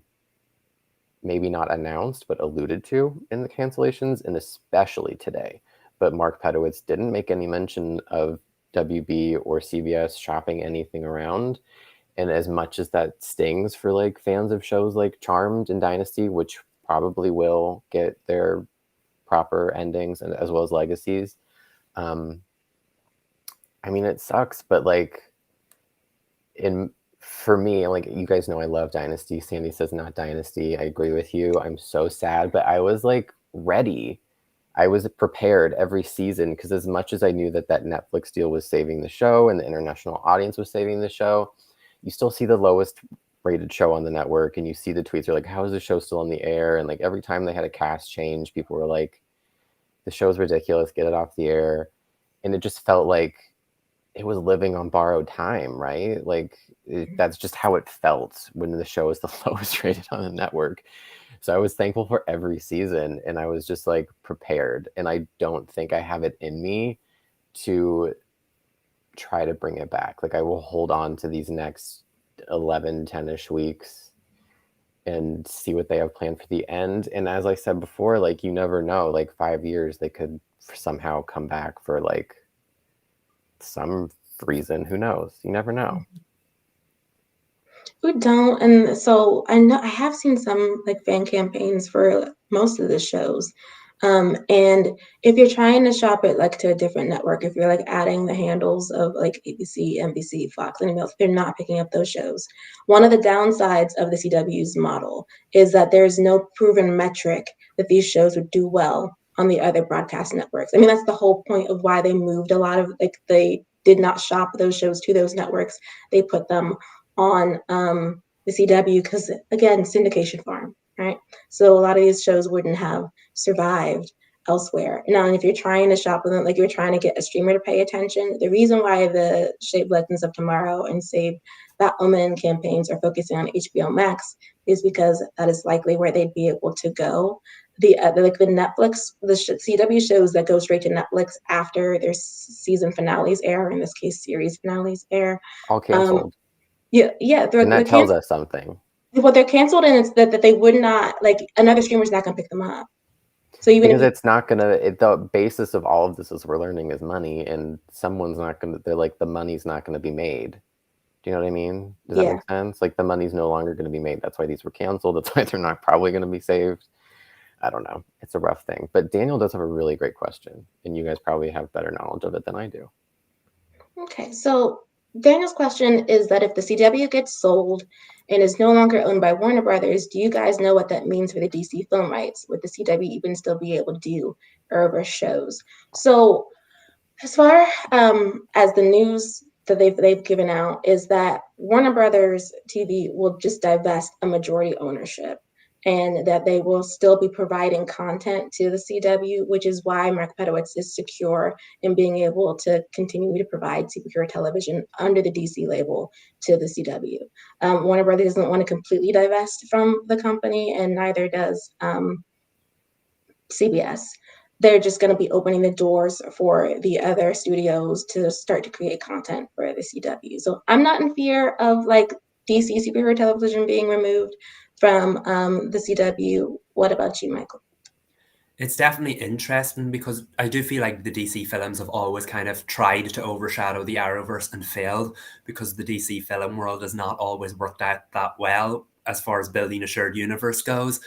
maybe not announced, but alluded to in the cancellations, and especially today. But Mark Pedowitz didn't make any mention of WB or CBS shopping anything around. And as much as that stings for like fans of shows like Charmed and Dynasty, which probably will get their proper endings and as well as legacies, I mean, it sucks, but like for me, like you guys know I love Dynasty. Sandy says not Dynasty. I agree with you. I'm so sad, but I was like ready. I was prepared every season because as much as I knew that Netflix deal was saving the show and the international audience was saving the show, you still see the lowest rated show on the network and you see the tweets are like, how is the show still on the air? And like every time they had a cast change, people were like, the show's ridiculous, get it off the air. And it just felt like it was living on borrowed time, right? Like that's just how it felt when the show is the lowest rated on the network. So I was thankful for every season and I was just like prepared. And I don't think I have it in me to try to bring it back. Like I will hold on to these next 11, 10-ish weeks and see what they have planned for the end. And as I said before, like you never know, like 5 years, they could somehow come back for like some reason. Who knows? You never know. We don't. And so I know I have seen some like fan campaigns for most of the shows. And if you're trying to shop it like to a different network, if you're like adding the handles of like ABC, NBC, Fox, anything else, they're not picking up those shows. One of the downsides of the CW's model is that there's no proven metric that these shows would do well on the other broadcast networks. I mean, that's the whole point of why they moved a lot of, like, they did not shop those shows to those networks. They put them on the CW because, again, syndication farm, right? So a lot of these shows wouldn't have survived elsewhere. Now, if you're trying to shop with them, like you're trying to get a streamer to pay attention, the reason why the Shape Legends of Tomorrow and Save Batwoman campaigns are focusing on HBO Max is because that is likely where they'd be able to go. Like the Netflix, the CW shows that go straight to Netflix after their season finales air, in this case, series finales air. All canceled. Yeah, and that tells us something. Well, they're canceled, and it's that they would not, like, another streamer's not gonna pick them up. So even because if it's not gonna. The basis of all of this, as we're learning, is money, and someone's not gonna. They're like, the money's not gonna be made. Do you know what I mean? Does that make sense? Like, the money's no longer going to be made. That's why these were canceled. That's why they're not probably going to be saved. I don't know. It's a rough thing. But Daniel does have a really great question, and you guys probably have better knowledge of it than I do. Okay, so Daniel's question is that if the CW gets sold and is no longer owned by Warner Brothers, do you guys know what that means for the DC film rights? Would the CW even still be able to do Arrowverse shows? So as far as the news that they've given out is that Warner Brothers TV will just divest a majority ownership, and that they will still be providing content to the CW, which is why Mark Pedowitz is secure in being able to continue to provide superhero television under the DC label to the CW. Warner Brothers doesn't want to completely divest from the company, and neither does CBS. They're just going to be opening the doors for the other studios to start to create content for the CW. So I'm not in fear of like DC superhero television being removed from the CW. What about you, Michael? It's definitely interesting because I do feel like the DC films have always kind of tried to overshadow the Arrowverse and failed because the DC film world has not always worked out that well as far as building a shared universe goes,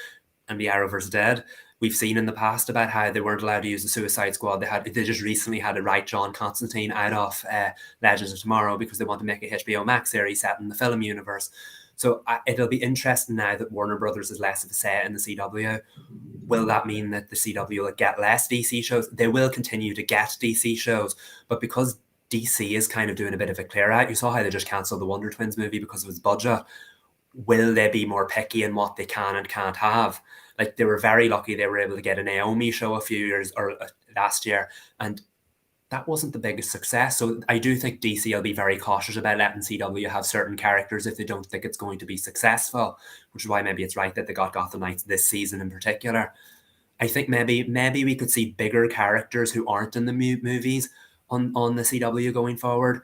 and the Arrowverse did. We've seen in the past about how they weren't allowed to use the Suicide Squad. They just recently had to write John Constantine out of Legends of Tomorrow because they want to make a HBO Max series set in the film universe. So it'll be interesting now that Warner Brothers is less of a say in the CW. Will that mean that the CW will get less DC shows? They will continue to get DC shows, but because DC is kind of doing a bit of a clear out, you saw how they just cancelled the Wonder Twins movie because of its budget. Will they be more picky in what they can and can't have? Like, they were very lucky they were able to get a Naomi show a few years or last year, and that wasn't the biggest success. So I do think DC will be very cautious about letting CW have certain characters if they don't think it's going to be successful, which is why maybe it's right that they got Gotham Knights this season in particular. I think maybe we could see bigger characters who aren't in the movies on the CW going forward,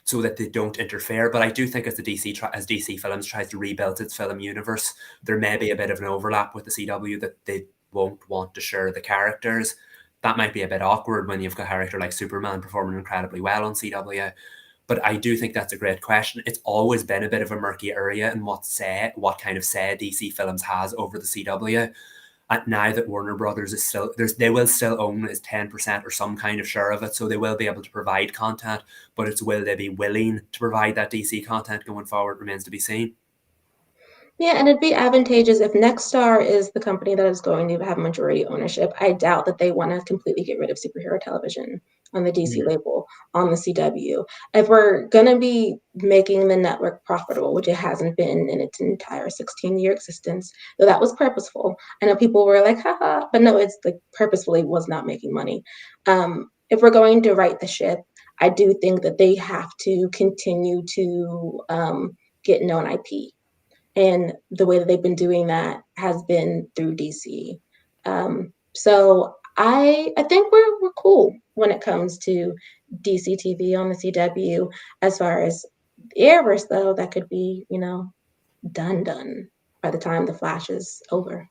so that they don't interfere. But I do think as DC Films tries to rebuild its film universe, there may be a bit of an overlap with the CW that they won't want to share the characters. That might be a bit awkward when you've got a character like Superman performing incredibly well on CW. But I do think that's a great question. It's always been a bit of a murky area in what kind of say DC Films has over the CW. And now that Warner Brothers is still, they will still own is 10% or some kind of share of it, so they will be able to provide content, but it's will they be willing to provide that DC content going forward remains to be seen. Yeah, and it'd be advantageous if Nexstar is the company that is going to have majority ownership. I doubt that they want to completely get rid of superhero television on the DC label on the CW. If we're going to be making the network profitable, which it hasn't been in its entire 16-year existence, though that was purposeful. I know people were like, haha, but no, it's like purposefully was not making money. If we're going to right the ship, I do think that they have to continue to get known IP. And the way that they've been doing that has been through DC. So I think we're cool when it comes to DC TV on the CW. As far as the Arrowverse, though, that could be, done by the time the Flash is over.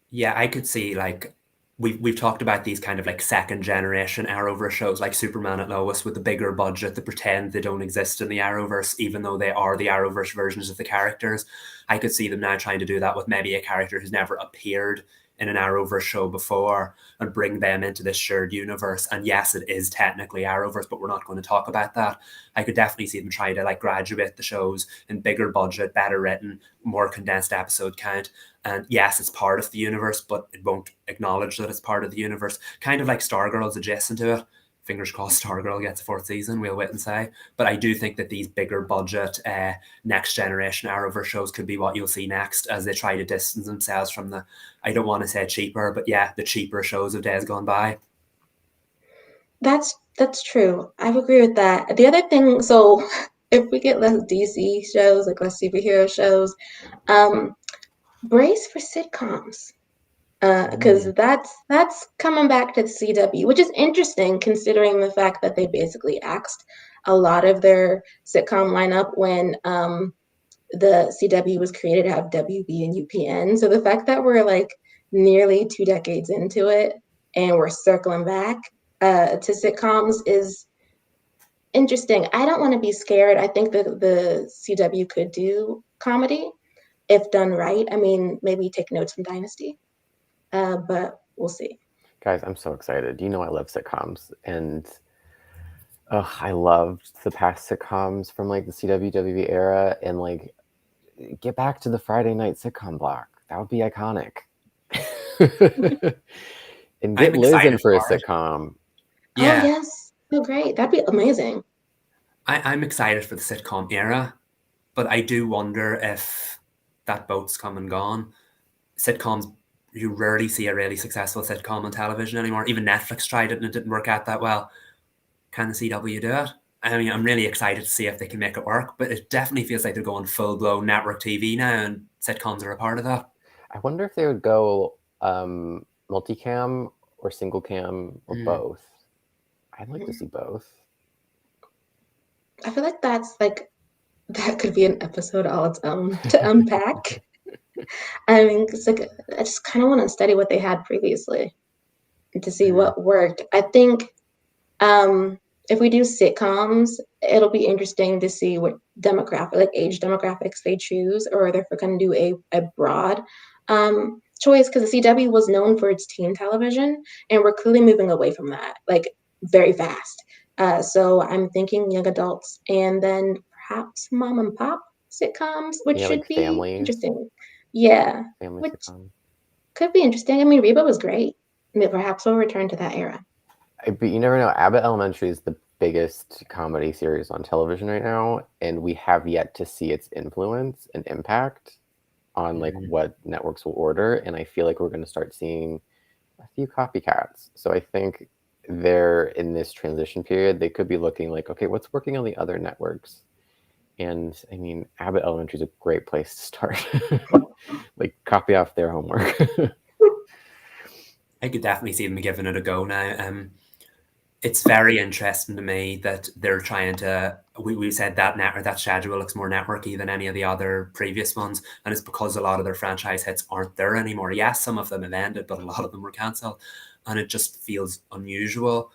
Yeah, I could see, like, we've talked about these kind of like second generation Arrowverse shows like Superman and Lois with the bigger budget that pretend they don't exist in the Arrowverse, even though they are the Arrowverse versions of the characters. I could see them now trying to do that with maybe a character who's never appeared in an Arrowverse show before and bring them into this shared universe. And yes, it is technically Arrowverse, but we're not going to talk about that. I could definitely see them try to like graduate the shows in bigger budget, better written, more condensed episode count. And yes, it's part of the universe, but it won't acknowledge that it's part of the universe. Kind of like Stargirl's adjacent to it. Fingers crossed Stargirl gets a 4th season, we'll wait and say. But I do think that these bigger budget next generation Arrowverse shows could be what you'll see next as they try to distance themselves from the, I don't want to say cheaper, but yeah, the cheaper shows of days gone by. That's true. I agree with that. The other thing, so if we get less DC shows, like less superhero shows, brace for sitcoms. Because that's coming back to the CW, which is interesting considering the fact that they basically axed a lot of their sitcom lineup when the CW was created to have WB and UPN. So the fact that we're like nearly 2 decades into it and we're circling back to sitcoms is interesting. I don't want to be scared. I think that the CW could do comedy if done right. I mean, maybe take notes from Dynasty. But we'll see. Guys, I'm so excited. You know I love sitcoms, and I loved the past sitcoms from like the CW WB era, and like get back to the Friday night sitcom block. That would be iconic. And get Liz in for a sitcom. Yeah. Oh yes, so great. That'd be amazing. I'm excited for the sitcom era, but I do wonder if that boat's come and gone. Sitcoms, you rarely see a really successful sitcom on television anymore. Even Netflix tried it and it didn't work out that well. Can the CW do it? I mean, I'm really excited to see if they can make it work, but it definitely feels like they're going full-blown network TV now, and sitcoms are a part of that. I wonder if they would go multicam or single cam or both. I'd like to see both. I feel like that could be an episode all its own to unpack. I mean, it's like I just kind of want to study what they had previously to see what worked. I think if we do sitcoms, it'll be interesting to see what age demographics they choose, or if they're going to do a broad choice, because the CW was known for its teen television, and we're clearly moving away from that, like very fast. So I'm thinking young adults, and then perhaps mom and pop sitcoms, which should be interesting. Yeah, family which sitcom. could be interesting. I mean, Reba was great. I mean, perhaps we'll return to that era. But you never know. Abbott Elementary is the biggest comedy series on television right now, and we have yet to see its influence and impact on like what networks will order. And I feel like we're going to start seeing a few copycats. So I think they're in this transition period. They could be looking like, okay, what's working on the other networks? And I mean, Abbott Elementary is a great place to start. Like, copy off their homework. I could definitely see them giving it a go now. It's very interesting to me that they're trying to. We said that schedule looks more networky than any of the other previous ones, and it's because a lot of their franchise hits aren't there anymore. Yes, some of them have ended, but a lot of them were cancelled, and it just feels unusual.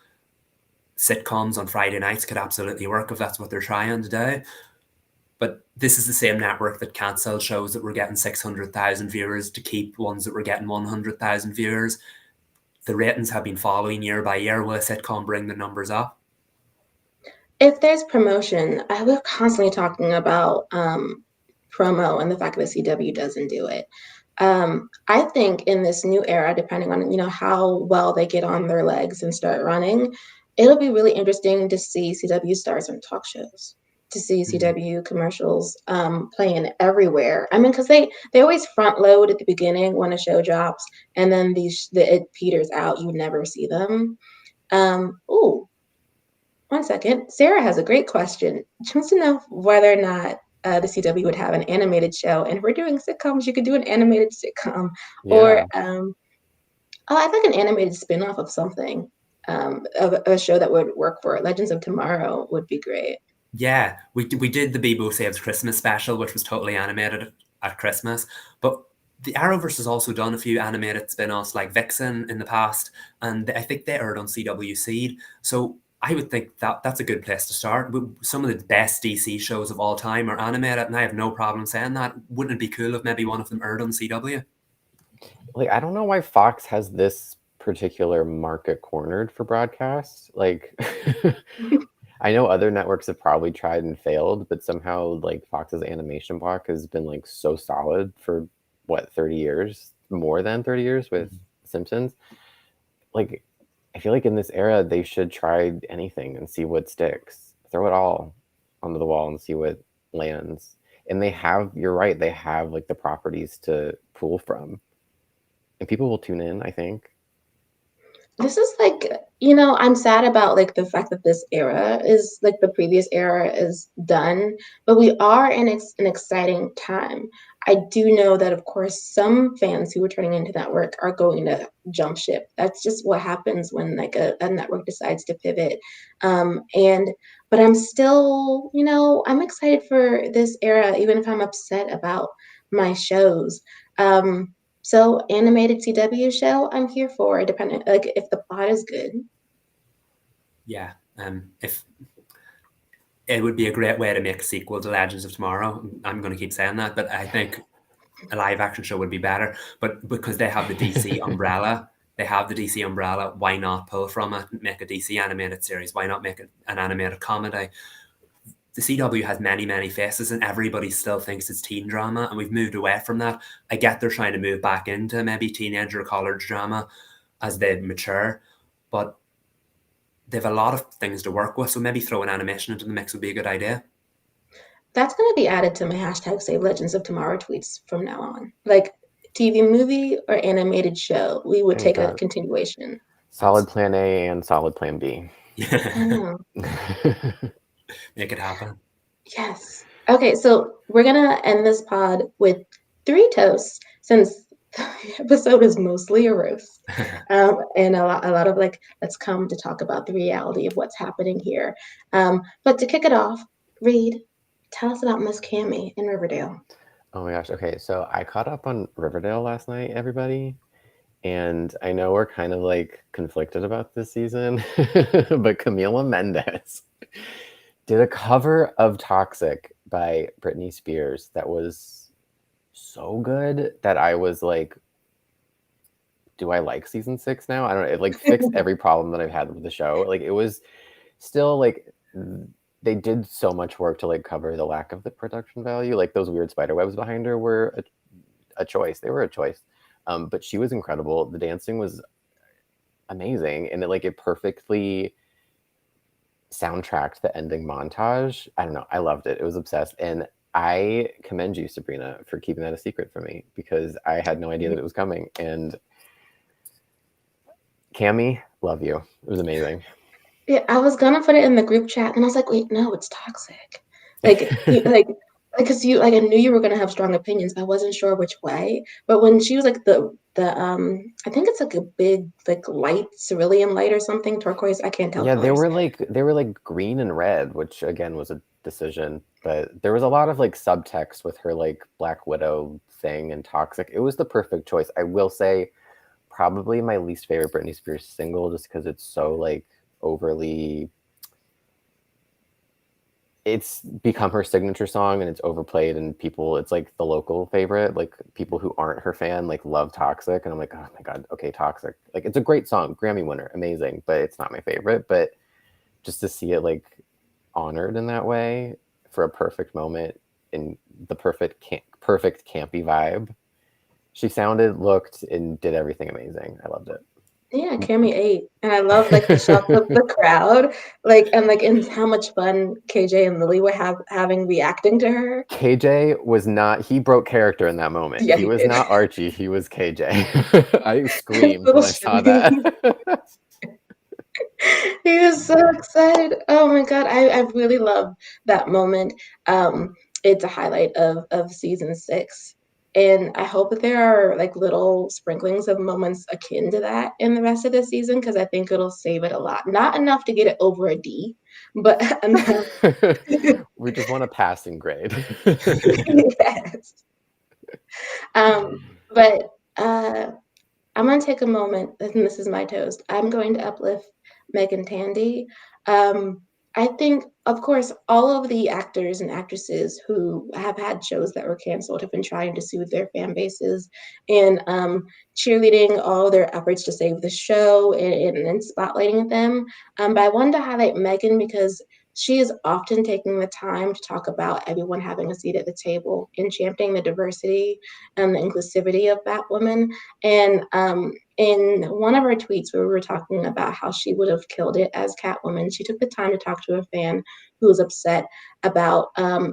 Sitcoms on Friday nights could absolutely work if that's what they're trying to do. But this is the same network that cancelled shows that were getting 600,000 viewers to keep ones that were getting 100,000 viewers. The ratings have been following year by year. Will a sitcom bring the numbers up? If there's promotion, we're constantly talking about promo and the fact that CW doesn't do it. I think in this new era, depending on how well they get on their legs and start running, it'll be really interesting to see CW stars on talk shows, to see CW commercials playing everywhere. I mean, because they always front load at the beginning when a show drops, and then it peters out. You never see them. Ooh, one second. Sarah has a great question. She wants to know whether or not the CW would have an animated show. And if we're doing sitcoms, you could do an animated sitcom. Yeah. Or I'd like an animated spin-off of something, of a show that would work for it. Legends of Tomorrow would be great. Yeah, we did the Bebo Saves Christmas special, which was totally animated at Christmas. But the Arrowverse has also done a few animated spin-offs like Vixen in the past, and I think they aired on CW Seed. So I would think that that's a good place to start. Some of the best DC shows of all time are animated, and I have no problem saying that. Wouldn't it be cool if maybe one of them aired on CW? like I don't know why Fox has this particular market cornered for broadcast. Like I know other networks have probably tried and failed, but somehow like Fox's animation block has been like so solid for what 30 years, more than 30 years with Simpsons. Like I feel like in this era they should try anything and see what sticks. Throw it all onto the wall and see what lands. And they have, you're right, they have like the properties to pull from. And people will tune in, I think. This is like, I'm sad about like the fact that this era is like the previous era is done, but we are in an exciting time. I do know that, of course, some fans who are turning into that work are going to jump ship. That's just what happens when like a network decides to pivot. And but I'm still, I'm excited for this era, even if I'm upset about my shows. So animated CW show, I'm here for, depending like if the plot is good. Yeah, if it would be a great way to make a sequel to Legends of Tomorrow. I'm going to keep saying that, but I think a live action show would be better. But because they have the DC umbrella, why not pull from it and make a DC animated series? Why not make an animated comedy? The CW has many, many faces, and everybody still thinks it's teen drama, and we've moved away from that. I get they're trying to move back into maybe teenager college drama as they mature, but they've a lot of things to work with, so maybe throw an animation into the mix would be a good idea. That's going to be added to my hashtag Save Legends of Tomorrow tweets from now on. Like TV movie or animated show, we would take a continuation. Solid plan A and solid plan B. I know. Make it happen. Yes. Okay, so we're gonna end this pod with 3 toasts since the episode is mostly a roast, and a lot of like, let's come to talk about the reality of what's happening here. But to kick it off, Reed, tell us about Miss Cammy in Riverdale. Oh my gosh. Okay, so I caught up on Riverdale last night, everybody. And I know we're kind of like conflicted about this season, but Camila Mendes did a cover of Toxic by Britney Spears that was so good that I was like, do I like season 6 now? I don't know. It like fixed every problem that I've had with the show. Like it was still like they did so much work to like cover the lack of the production value. Like those weird spider webs behind her were a choice. They were a choice. But she was incredible. The dancing was amazing, and it perfectly soundtracked the ending montage. I don't know. I loved it. It was obsessed, and I commend you, Sabrina, for keeping that a secret from me because I had no idea that it was coming. And Cammy, love you. It was amazing. Yeah, I was gonna put it in the group chat, and I was like, wait, no, it's Toxic. Like, because you like I knew you were gonna have strong opinions. I wasn't sure which way, but when she was like the I think it's like a big like light cerulean light or something turquoise. I can't tell Yeah, colors. they were like green and red, which again was a decision. But there was a lot of like subtext with her like Black Widow thing and Toxic. It was the perfect choice. I will say, probably my least favorite Britney Spears single, just because it's so like overly. It's become her signature song and it's overplayed and people, it's like the local favorite, like people who aren't her fan like love Toxic, and I'm like, oh my god, okay, Toxic, like it's a great song, Grammy winner, amazing, but it's not my favorite. But just to see it like honored in that way for a perfect moment in the perfect campy vibe, she sounded, looked, and did everything amazing. I loved it. Yeah, Cammy ate, and I love like the shots of the crowd, like and how much fun KJ and Lily were having reacting to her. KJ was not, he broke character in that moment. Yeah, He he was did. not Archie, he was KJ. I screamed when I saw that. He was so excited. Oh my God. I really love that moment. It's a highlight of season 6. And I hope that there are like little sprinklings of moments akin to that in the rest of the season because I think it'll save it a lot. Not enough to get it over a D, but enough. We just want a passing grade. Yes. But I'm going to take a moment, and this is my toast. I'm going to uplift Megan Tandy. I think, of course, all of the actors and actresses who have had shows that were canceled have been trying to soothe their fan bases and cheerleading all their efforts to save the show and spotlighting them. But I wanted to highlight Megan because she is often taking the time to talk about everyone having a seat at the table and championing the diversity and the inclusivity of Batwoman. And in one of her tweets where we were talking about how she would have killed it as Catwoman, she took the time to talk to a fan who was upset about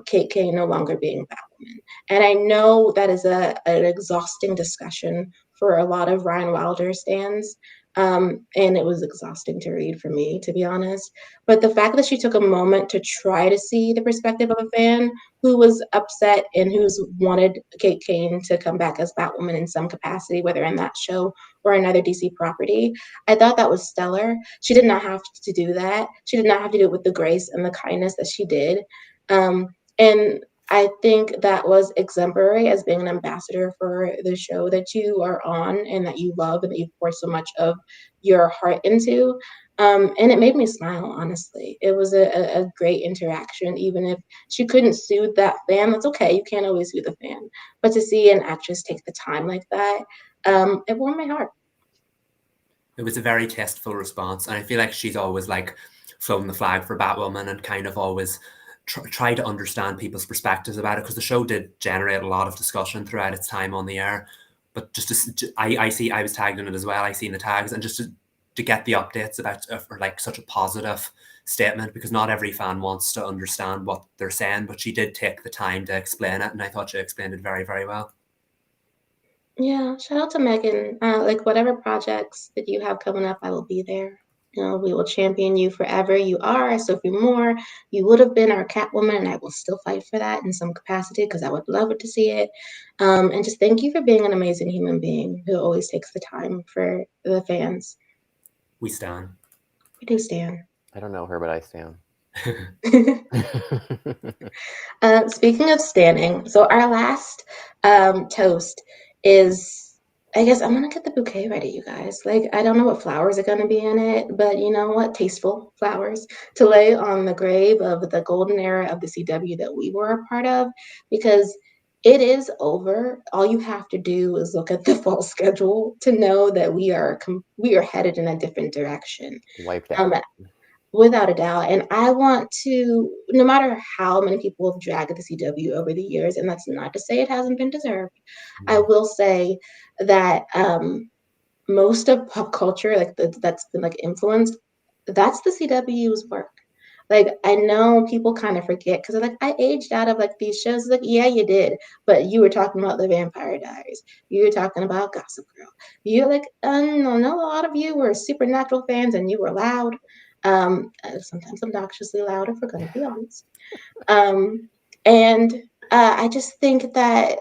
Kate Kane no longer being Batwoman. And I know that is an exhausting discussion for a lot of Ryan Wilder stans. And it was exhausting to read for me, to be honest. But the fact that she took a moment to try to see the perspective of a fan who was upset and who's wanted Kate Kane to come back as Batwoman in some capacity, whether in that show or another DC property. I thought that was stellar. She did not have to do that. She did not have to do it with the grace and the kindness that she did. And I think that was exemplary as being an ambassador for the show that you are on and that you love and that you've poured so much of your heart into. And it made me smile, honestly. It was a great interaction, even if she couldn't soothe that fan. That's okay. You can't always soothe a fan. But to see an actress take the time like that, it warmed my heart. It was a very tasteful response, and I feel like she's always like flown the flag for Batwoman and kind of always try to understand people's perspectives about it, because the show did generate a lot of discussion throughout its time on the air. But I was tagged in it as well. I seen the tags, and just to get the updates about or like such a positive statement, because not every fan wants to understand what they're saying, but she did take the time to explain it, and I thought she explained it very, very well. Yeah, shout out to Megan. Like whatever projects that you have coming up, I will be there. You know, we will champion you forever. You are Sophie Moore. You would have been our Catwoman, and I will still fight for that in some capacity because I would love to see it. And just thank you for being an amazing human being who always takes the time for the fans. We stand. We do stand. I don't know her, but I stand. Speaking of standing, so our last toast is, I guess I'm gonna get the bouquet ready, you guys. Like, I don't know what flowers are gonna be in it, but you know what? Tasteful flowers to lay on the grave of the golden era of the CW that we were a part of, because it is over. All you have to do is look at the fall schedule to know that we are headed in a different direction. Wiped out. Without a doubt. And I want to, no matter how many people have dragged the CW over the years, and that's not to say it hasn't been deserved, I will say that most of pop culture, like that's been like influenced, that's the CW's work. Like, I know people kind of forget because like I aged out of like these shows. Like, yeah, you did, but you were talking about the Vampire Diaries. You were talking about Gossip Girl. You're like, I know a lot of you were Supernatural fans and you were loud. Sometimes obnoxiously loud, if we're going to be honest. And I just think that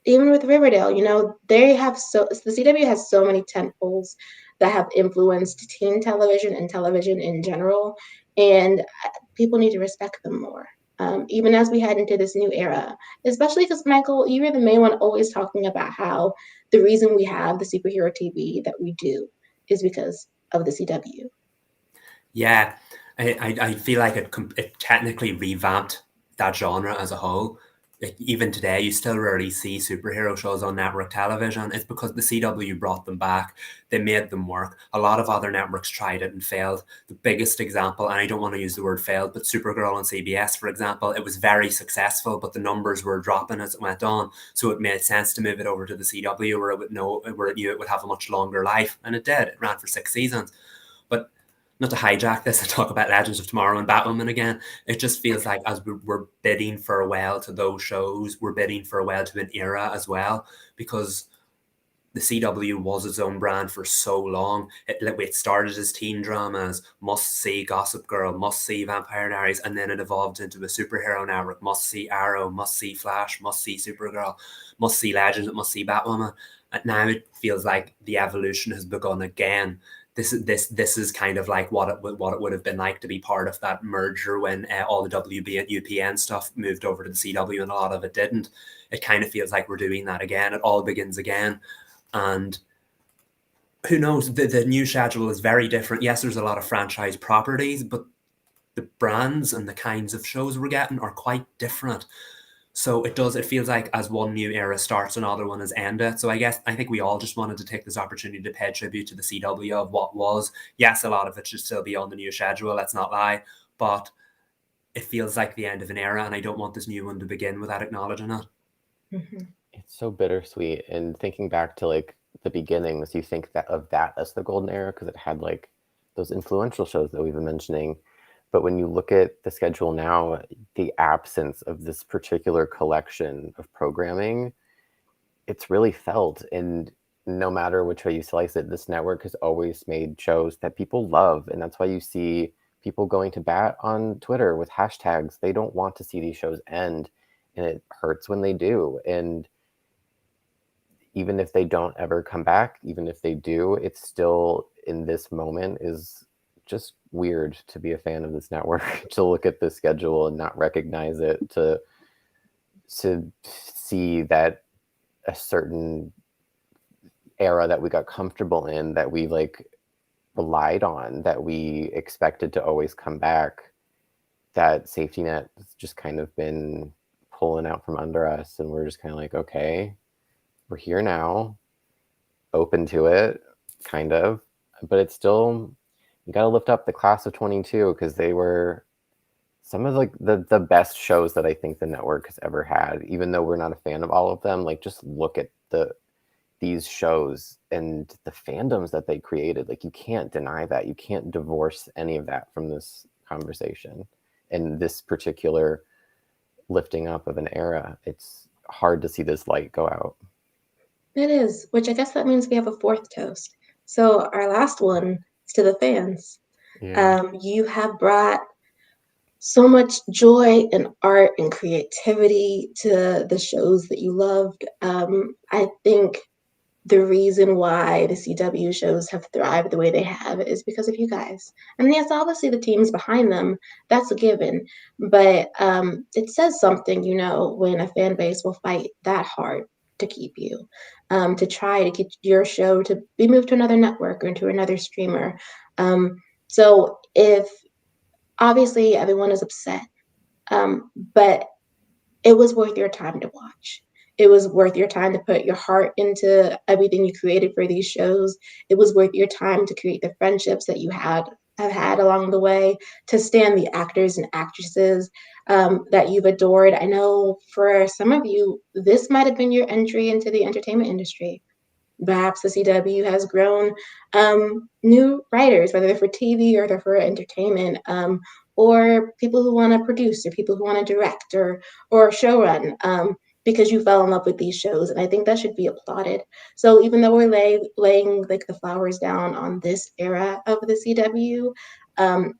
even with Riverdale, you know, the CW has so many tentpoles that have influenced teen television and television in general, and people need to respect them more. Even as we head into this new era, especially because Michael, you were the main one always talking about how the reason we have the superhero TV that we do is because of the CW. Yeah, I feel like it technically revamped that genre as a whole. Like, even today, you still rarely see superhero shows on network television. It's because the CW brought them back. They made them work. A lot of other networks tried it and failed. The biggest example, and I don't want to use the word failed, but Supergirl on CBS, for example, it was very successful, but the numbers were dropping as it went on. So it made sense to move it over to the CW, where it knew it would have a much longer life, and it did. It ran for 6 seasons. But not to hijack this and talk about Legends of Tomorrow and Batwoman again, it just feels like as we're bidding farewell to those shows, we're bidding farewell to an era as well, because the CW was its own brand for so long. It started as teen dramas, must-see Gossip Girl, must-see Vampire Diaries, and then it evolved into a superhero network, must-see Arrow, must-see Flash, must-see Supergirl, must-see Legends, must-see Batwoman. And now it feels like the evolution has begun again. This is kind of like what it would have been like to be part of that merger when all the WB and UPN stuff moved over to the CW and a lot of it didn't. It kind of feels like we're doing that again. It all begins again. And who knows, the new schedule is very different. Yes, there's a lot of franchise properties, but the brands and the kinds of shows we're getting are quite different. So it feels like as one new era starts, another one has ended. So I think we all just wanted to take this opportunity to pay tribute to the CW of what was. Yes, a lot of it should still be on the new schedule, let's not lie, but it feels like the end of an era, and I don't want this new one to begin without acknowledging it. Mm-hmm. It's so bittersweet. And thinking back to like the beginnings, you think of that as the golden era because it had like those influential shows that we've been mentioning. But when you look at the schedule now, the absence of this particular collection of programming, it's really felt. And no matter which way you slice it, this network has always made shows that people love. And that's why you see people going to bat on Twitter with hashtags. They don't want to see these shows end. And it hurts when they do. And even if they don't ever come back, even if they do, it's still in this moment is just weird to be a fan of this network, to look at the schedule and not recognize it, to see that a certain era that we got comfortable in, that we like relied on, that we expected to always come back, that safety net has just kind of been pulling out from under us, and we're just kind of like, okay, we're here now, open to it, kind of, but it's still, you got to lift up the class of 22 because they were some of like the best shows that I think the network has ever had. Even though we're not a fan of all of them, like just look at these shows and the fandoms that they created. Like you can't deny that. You can't divorce any of that from this conversation and this particular lifting up of an era. It's hard to see this light go out. It is, which I guess that means we have a fourth toast. So our last one is to the fans. Yeah. You have brought so much joy and art and creativity to the shows that you loved. I think the reason why the CW shows have thrived the way they have is because of you guys. And yes, obviously the teams behind them, that's a given. But it says something, when a fan base will fight that hard to keep you, to try to get your show to be moved to another network or to another streamer. So if obviously everyone is upset, but it was worth your time to watch. It was worth your time to put your heart into everything you created for these shows. It was worth your time to create the friendships that you have had along the way, to stand the actors and actresses that you've adored. I know for some of you, this might have been your entry into the entertainment industry. Perhaps the CW has grown new writers, whether they're for TV or they're for entertainment, or people who want to produce or people who want to direct or showrun, because you fell in love with these shows. And I think that should be applauded. So even though we're laying like the flowers down on this era of the CW,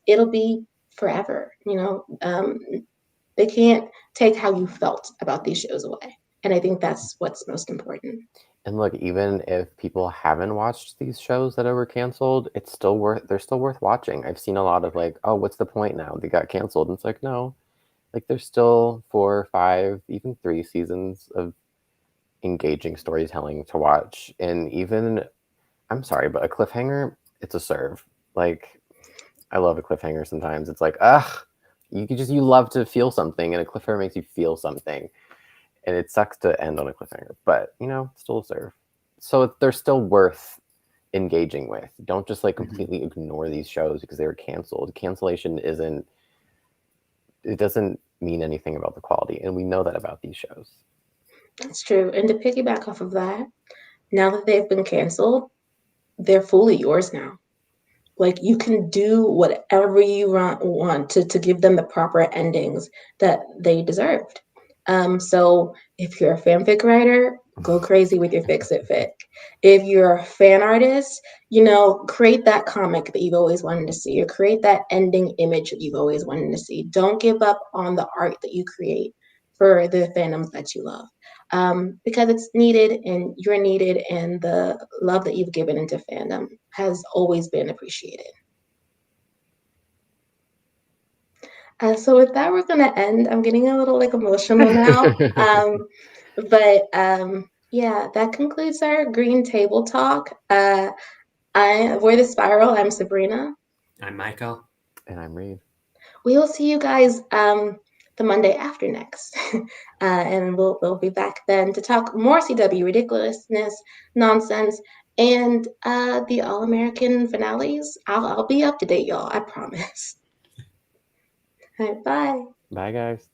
it'll be forever. They can't take how you felt about these shows away. And I think that's what's most important. And look, even if people haven't watched these shows that were canceled, they're still worth watching. I've seen a lot of like, oh, what's the point now? They got canceled. And it's like, no, like there's still 4, 5, even 3 seasons of engaging storytelling to watch. And even, I'm sorry, but a cliffhanger, it's a serve. Like, I love a cliffhanger sometimes. It's like, you love to feel something, and a cliffhanger makes you feel something. And it sucks to end on a cliffhanger, but still a serve. So they're still worth engaging with. Don't just like completely ignore these shows because they were canceled. Cancellation doesn't mean anything about the quality, and we know that about these shows. That's true. And to piggyback off of that, now that they've been canceled, they're fully yours now. Like you can do whatever you want to give them the proper endings that they deserved. So if you're a fanfic writer, go crazy with your fix-it fic. If you're a fan artist, create that comic that you've always wanted to see, or create that ending image that you've always wanted to see. Don't give up on the art that you create for the fandoms that you love. Because it's needed and you're needed, and the love that you've given into fandom has always been appreciated. So with that, we're going to end. I'm getting a little emotional now. Yeah, that concludes our green table talk. We're The Spiral. I'm Sabrina. I'm Michael. And I'm Reed. we will see you guys the Monday after next. And we'll be back then to talk more CW ridiculousness, nonsense, and the All American finales. I'll be up to date, y'all. I promise. All right, bye. Bye, guys.